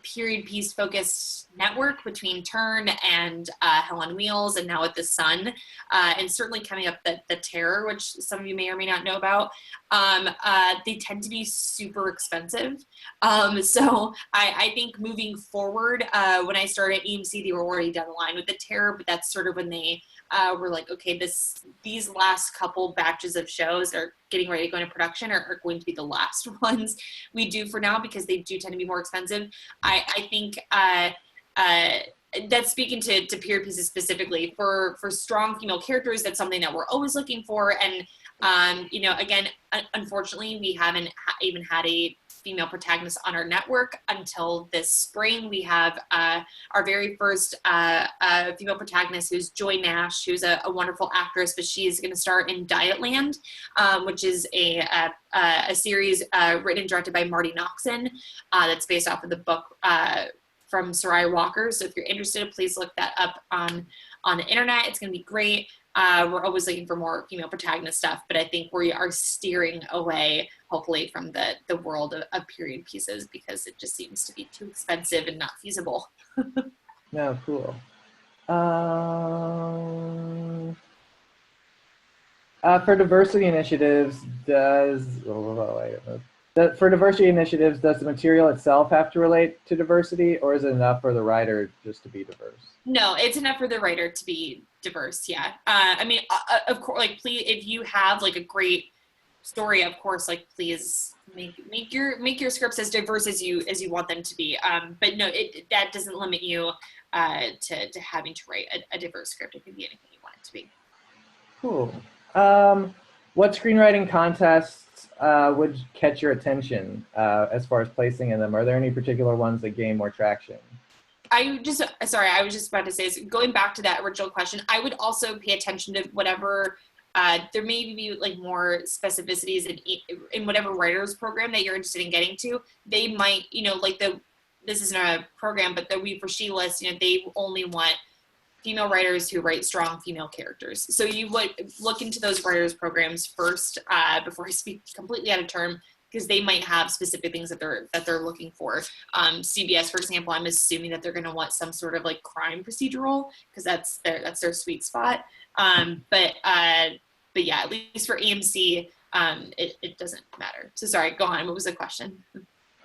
Speaker 2: period piece focused network between Turn and Hell on Wheels, and now with The Sun, and certainly coming up the Terror, which some of you may or may not know about. They tend to be super expensive. So I think moving forward, when I started at AMC, they were already down the line with the Terror, but that's sort of when they were like, okay, these last couple batches of shows are getting ready to go into production are going to be the last ones we do for now, because they do tend to be more expensive. I think that's speaspeaking to period pieces specifically for strong female characters. That's something that we're always looking for. And, again, unfortunately, we haven't even had a female protagonists on our network until this spring. We have our very first female protagonist, who's Joy Nash, who's a wonderful actress, but she's going to star in Dietland, which is a series written and directed by Marty Noxon that's based off of the book from Sarai Walker. So if you're interested, please look that up on the internet. It's going to be great. We're always looking for more female protagonist stuff, but I think we are steering away, hopefully, from the world of period pieces, because it just seems to be too expensive and not feasible.
Speaker 1: No, cool. For diversity initiatives, does the material itself have to relate to diversity, or is it enough for the writer just to be diverse?
Speaker 2: No, it's enough for the writer to be diverse. Yeah. I mean, of course, like, please, if you have like a great story, of course, like, please make your scripts as diverse as you want them to be. But no, that doesn't limit you to having to write a diverse script. It can be anything you want it to be.
Speaker 1: Cool. What screenwriting contests would catch your attention as far as placing in them? Are there any particular ones that gain more traction?
Speaker 2: I was just about to say, so going back to that original question, I would also pay attention to whatever, there may be like more specificities in whatever writer's program that you're interested in getting to. They might, like this isn't a program, but the We for She list, they only want female writers who write strong female characters. So you would look into those writers programs first before I speak completely out of term, because they might have specific things that they're looking for. CBS, for example, I'm assuming that they're going to want some sort of like crime procedural, because that's their sweet spot. But yeah, at least for AMC, it doesn't matter. So sorry, go on. What was the question?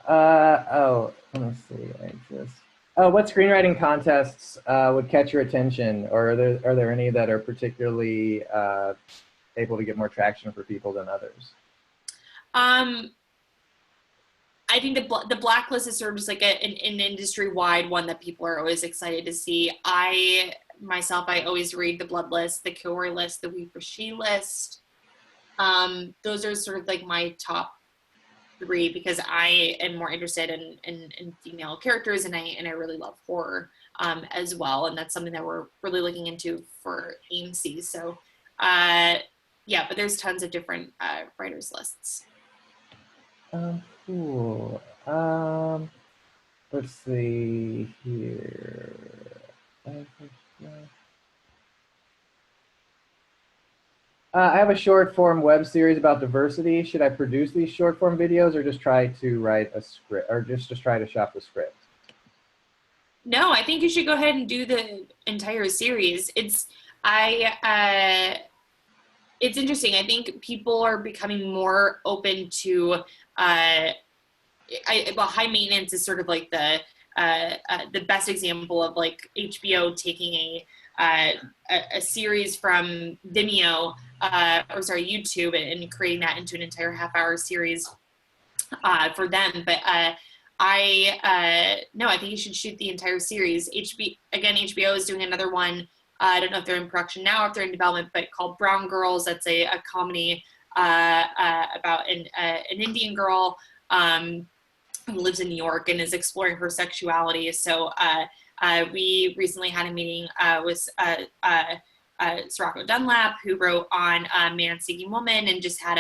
Speaker 1: Let me see. What screenwriting contests would catch your attention, or are there any that are particularly able to get more traction for people than others?
Speaker 2: I think the Blacklist is sort of just like an industry-wide one that people are always excited to see. I always read the Blood List, the Kilroy List, the We for She list. Those are sort of like my top 3, because I am more interested in female characters, and I really love horror as well, and that's something that we're really looking into for AMC. So yeah, but there's tons of different writers lists.
Speaker 1: Cool. Let's see here. I have a short form web series about diversity. Should I produce these short form videos, or just try to write a script, or just try to shop the script?
Speaker 2: No, I think you should go ahead and do the entire series. It's interesting. I think people are becoming more open to high maintenance is sort of like the best example of like HBO taking a series from Vimeo, YouTube, and creating that into an entire half-hour series for them. But I think you should shoot the entire series. HBO is doing another one. I don't know if they're in production now, if they're in development, but called Brown Girls. That's a comedy about an Indian girl who lives in New York and is exploring her sexuality. So we recently had a meeting with Sirocco Dunlap, who wrote on Man Seeking Woman, and just had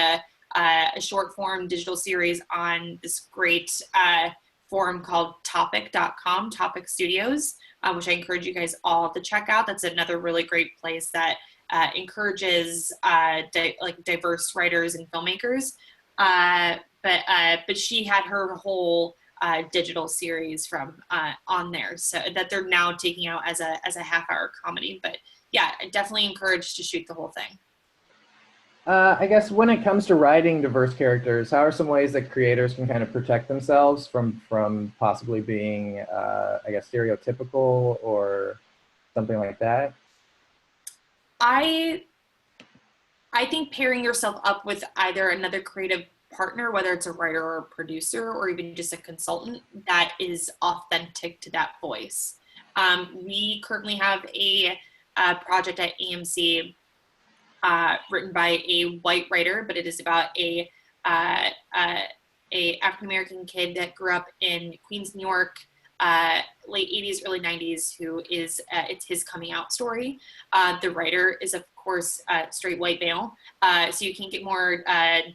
Speaker 2: a short form digital series on this great forum called topic.com, Topic Studios, which I encourage you guys all to check out. That's another really great place that encourages diverse writers and filmmakers. But she had her whole digital series from on there, so that they're now taking out as a half-hour comedy. But yeah, definitely encouraged to shoot the whole thing.
Speaker 1: I guess when it comes to writing diverse characters, how are some ways that creators can kind of protect themselves from possibly being, stereotypical or something like that?
Speaker 2: I think pairing yourself up with either another creative partner, whether it's a writer or a producer or even just a consultant, that is authentic to that voice. We currently have a project at AMC written by a white writer, but it is about a a African-American kid that grew up in Queens, New York, late 80s, early 90s, who is, it's his coming out story. The writer is, of course, straight white male. So you can't get more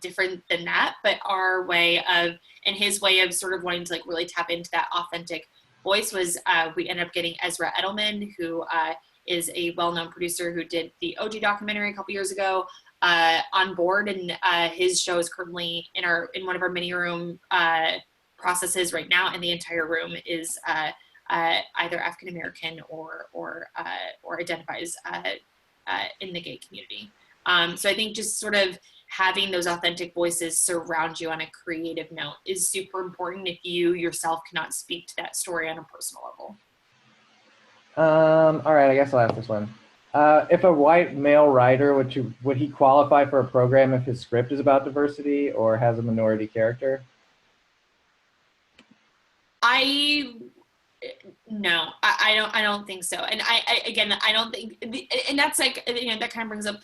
Speaker 2: different than that, but our way of, and his way of sort of wanting to like really tap into that authentic voice was we ended up getting Ezra Edelman, who is a well-known producer who did the OG documentary a couple years ago, on board, and his show is currently in one of our mini room processes right now, and the entire room is either African American or identifies in the gay community. So I think just sort of having those authentic voices surround you on a creative note is super important if you yourself cannot speak to that story on a personal level.
Speaker 1: All right, I guess I'll ask this one. If a white male writer, would he qualify for a program if his script is about diversity or has a minority character?
Speaker 2: No, I don't think so. And I don't think, and that's like, that kind of brings up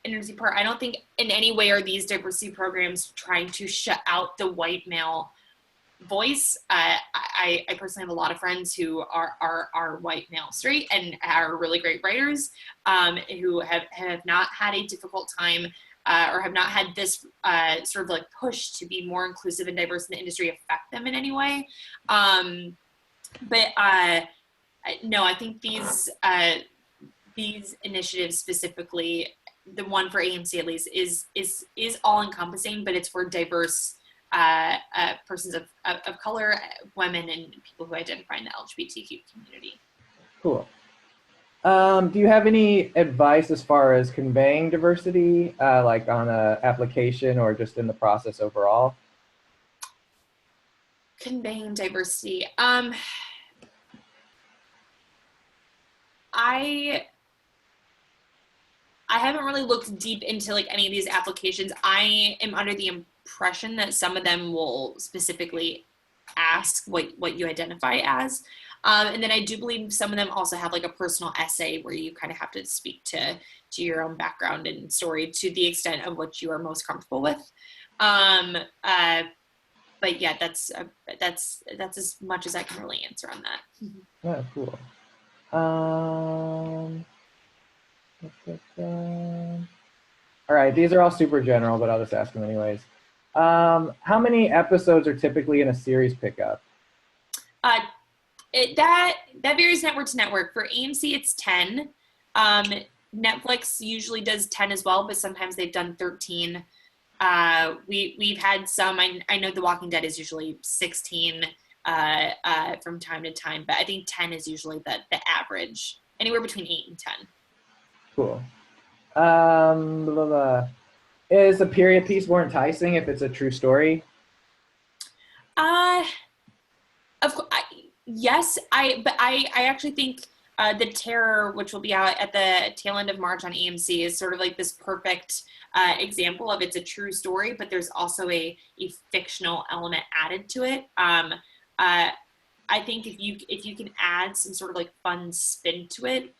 Speaker 2: interesting part. I don't think in any way are these diversity programs trying to shut out the white male voice. I personally have a lot of friends who are white male straight and are really great writers, who have not had a difficult time or have not had this sort of like push to be more inclusive and diverse in the industry affect them in any way. But no, I think these initiatives, specifically the one for AMC at least, is all encompassing, but it's for diverse persons of color, women, and people who identify in the LGBTQ community.
Speaker 1: Cool. Do you have any advice as far as conveying diversity, like on an application or just in the process overall?
Speaker 2: Conveying diversity. I haven't really looked deep into like any of these applications. I am under the impression that some of them will specifically ask what you identify as. And then I do believe some of them also have like a personal essay where you kind of have to speak to your own background and story to the extent of what you are most comfortable with. But yeah, that's as much as I can really answer on that.
Speaker 1: Yeah, cool. All right, these are all super general, but I'll just ask them anyways. How many episodes are typically in a series pickup?
Speaker 2: That varies network to network. For AMC, it's 10. Netflix usually does 10 as well, but sometimes they've done 13. We've had some. I know The Walking Dead is usually 16 from time to time, but I think 10 is usually the average, anywhere between 8 and 10.
Speaker 1: Cool. Blah, blah, blah. Is a period piece more enticing if it's a true story?
Speaker 2: Of course, yes. But I actually think The Terror, which will be out at the tail end of March on AMC, is sort of like this perfect example of it's a true story, but there's also a fictional element added to it. I think if you can add some sort of like fun spin to it,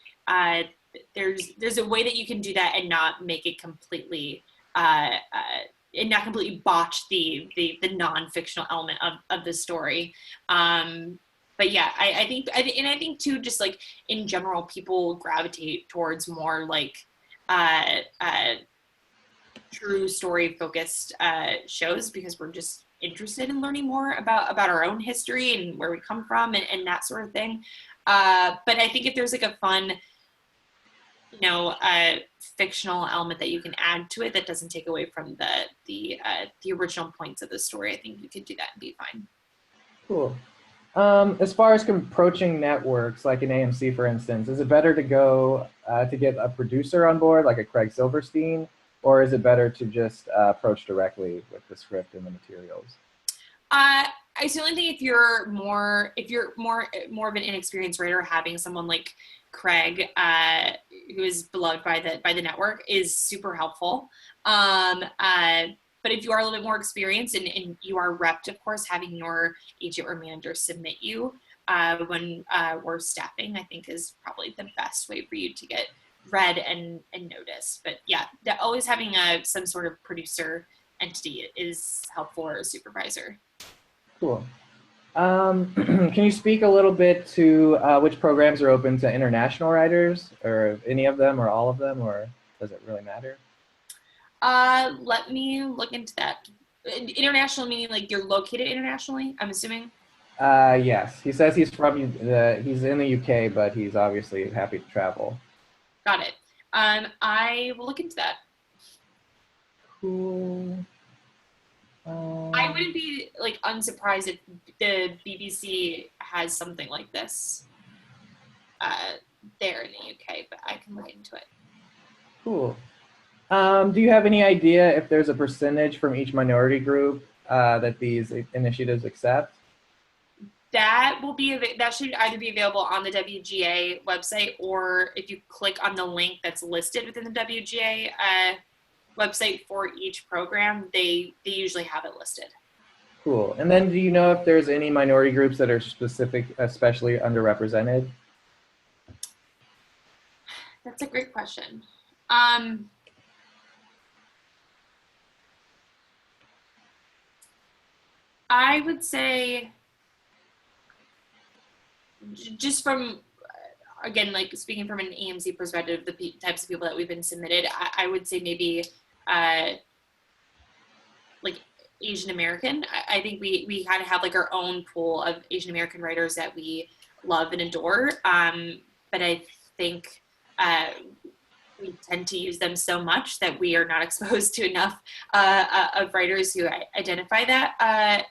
Speaker 2: there's a way that you can do that and not make it completely and not completely botch the non-fictional element of the story. But yeah, I think too, just like in general, people gravitate towards more like true story focused shows because we're just interested in learning more about our own history and where we come from and that sort of thing. But I think if there's like a fun, fictional element that you can add to it that doesn't take away from the original points of the story, I think you could do that and be fine.
Speaker 1: Cool. As far as approaching networks, like in AMC, for instance, is it better to go to get a producer on board, like a Craig Silverstein, or is it better to just approach directly with the script and the materials?
Speaker 2: I certainly think if you're more of an inexperienced writer, having someone like Craig, who is beloved by the network, is super helpful. But if you are a little bit more experienced and you are repped, of course, having your agent or manager submit you when we're staffing, I think is probably the best way for you to get read and noticed. But yeah, always having some sort of producer entity is helpful or a supervisor.
Speaker 1: Cool. Can you speak a little bit to which programs are open to international writers, or any of them, or all of them, or does it really matter?
Speaker 2: Let me look into that. International meaning like you're located internationally, I'm assuming?
Speaker 1: Yes, he says he's from he's in the UK, but he's obviously happy to travel.
Speaker 2: Got it. I will look into that.
Speaker 1: Cool.
Speaker 2: I wouldn't be like unsurprised if the BBC has something like this there in the UK, but I can look into it.
Speaker 1: Cool. Do you have any idea if there's a percentage from each minority group that these initiatives accept?
Speaker 2: That should either be available on the WGA website, or if you click on the link that's listed within the WGA website for each program, they usually have it listed.
Speaker 1: Cool. And then do you know if there's any minority groups that are especially underrepresented?
Speaker 2: That's a great question. I would say, just from, again, like speaking from an AMC perspective, the types of people that we've been submitted, I would say maybe like Asian American. I think we kind of have like our own pool of Asian American writers that we love and adore. But I think we tend to use them so much that we are not exposed to enough of writers who identify that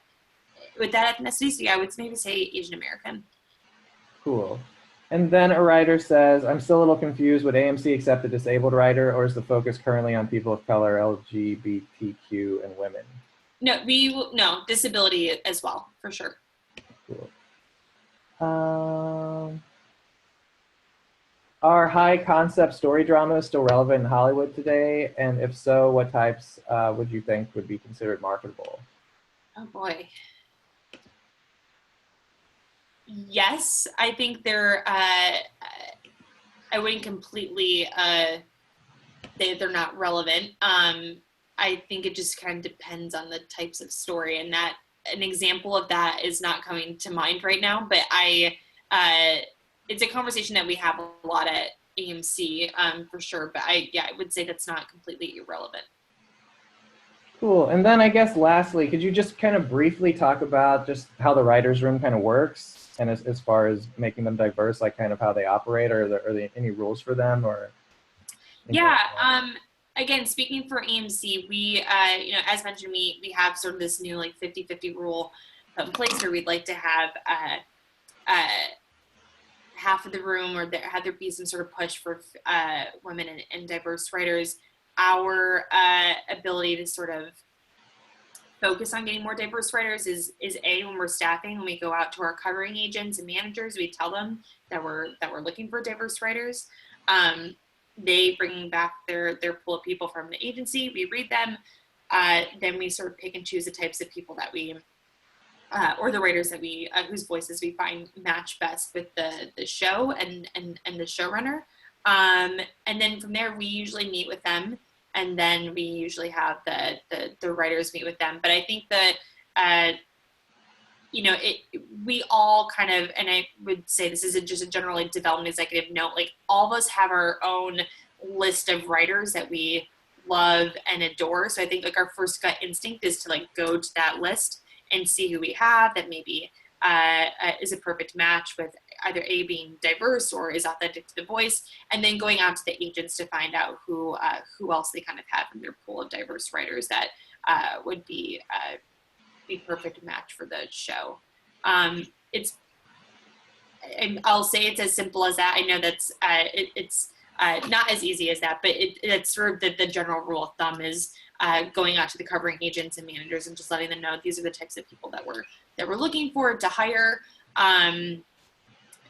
Speaker 2: with that ethnicity. So yeah, I would maybe say Asian American. Cool.
Speaker 1: And then a writer says, I'm still a little confused. Would AMC accept a disabled writer, or is the focus currently on people of color, LGBTQ, and women?
Speaker 2: No, no, disability as well, for sure.
Speaker 1: Cool. Are high concept story dramas still relevant in Hollywood today? And if so, what types would you think would be considered marketable?
Speaker 2: Oh boy. Yes, I think they're, I wouldn't completely say they're not relevant. I think it just kind of depends on the types of story, and that an example of that is not coming to mind right now, but it's a conversation that we have a lot at AMC for sure, but I would say that's not completely irrelevant.
Speaker 1: Cool. And then I guess lastly, could you just kind of briefly talk about just how the writer's room kind of works, and as far as making them diverse, like kind of how they operate, or are there any rules for them, or?
Speaker 2: Yeah. Again, speaking for AMC, we, as mentioned, we have sort of this new like 50-50 rule put in place where we'd like to have half of the room, or have there be some sort of push for women and diverse writers. Our ability to sort of focus on getting more diverse writers is when we're staffing, when we go out to our covering agents and managers, we tell them that we're looking for diverse writers. They bring back their pool of people from the agency. We read them. Then we sort of pick and choose the types of people that we, or the writers that we, whose voices we find match best with the show and the showrunner. And then from there, we usually meet with them, and then we usually have the writers meet with them. But I think that, we all kind of, and I would say this is just a general like, development executive note, like all of us have our own list of writers that we love and adore. So I think like our first gut instinct is to like go to that list and see who we have that maybe is a perfect match with either A, being diverse or is authentic to the voice, and then going out to the agents to find out who else they kind of have in their pool of diverse writers that would be perfect match for the show. I'll say it's as simple as that. I know that's it's not as easy as that, but it's sort of the general rule of thumb is going out to the covering agents and managers and just letting them know these are the types of people that we're looking for to hire. And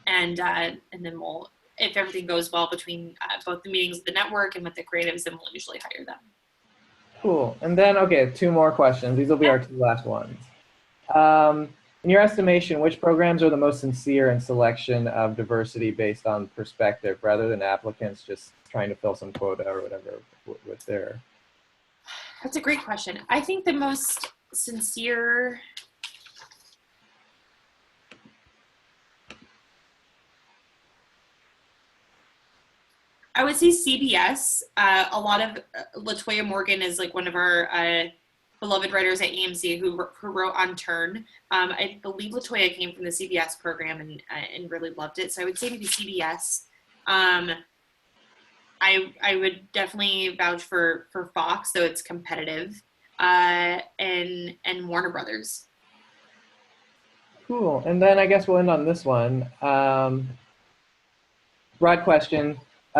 Speaker 2: then we'll, if everything goes well between both the meetings with the network and with the creatives, then we'll usually hire them.
Speaker 1: Cool. And then, okay, 2 more questions. These will be our 2 last ones. In your estimation, which programs are the most sincere in selection of diversity based on perspective, rather than applicants just trying to fill some quota or whatever with their?
Speaker 2: That's a great question. I think the most sincere, I would say CBS. A lot of Latoya Morgan is like one of our beloved writers at EMC who wrote on Turn. I believe Latoya came from the CBS program and really loved it. So I would say maybe CBS. I would definitely vouch for Fox, though it's competitive, and Warner Brothers.
Speaker 1: Cool. And then I guess we'll end on this one. Broad question.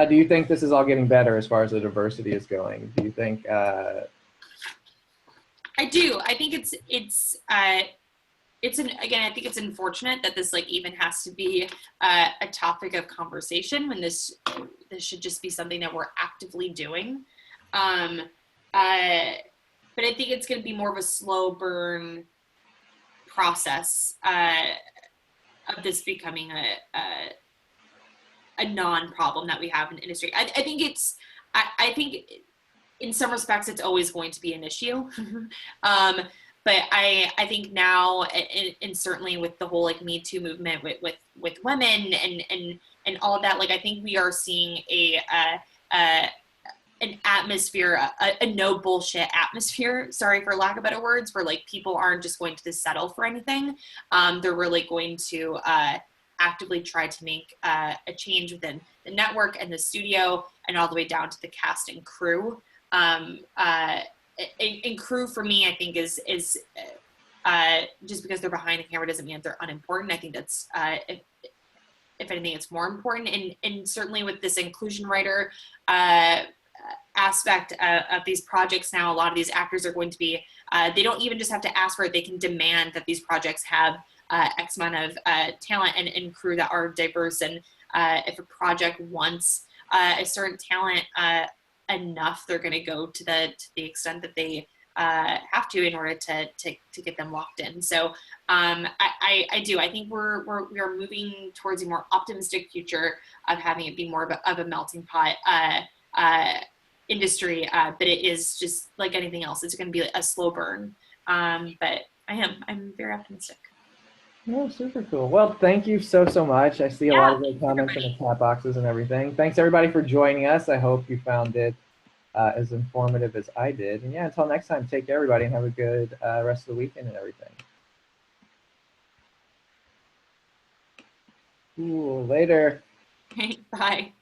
Speaker 1: Do you think this is all getting better as far as the diversity is going? Do you think?
Speaker 2: I do. I think again, I think it's unfortunate that this like even has to be a topic of conversation when this should just be something that we're actively doing. But I think it's going to be more of a slow burn process of this becoming a non-problem that we have in the industry. I think in some respects it's always going to be an issue. But I think now, and certainly with the whole like Me Too movement with women and all of that, like I think we are seeing an atmosphere, a no bullshit atmosphere, sorry for lack of better words, where like people aren't just going to settle for anything. They're really going to actively try to make a change within the network and the studio and all the way down to the cast and crew. And crew for me, I think is just because they're behind the camera doesn't mean that they're unimportant. I think that's if anything, it's more important. And certainly with this inclusion writer aspect of these projects now, a lot of these actors are going to be, they don't even just have to ask for it, they can demand that these projects have X amount of talent and crew that are diverse. And if a project wants a certain talent enough, they're going to go to the extent that they have to in order to get them locked in. So I do. I think we are moving towards a more optimistic future of having it be more of a melting pot industry. But it is just like anything else. It's going to be a slow burn. But I'm very optimistic.
Speaker 1: Oh, super cool. Well, thank you so much. I see a lot of great comments in the chat boxes and everything. Thanks everybody for joining us. I hope you found it as informative as I did. And yeah, until next time, take care everybody and have a good rest of the weekend and everything. Cool. Later.
Speaker 2: Bye.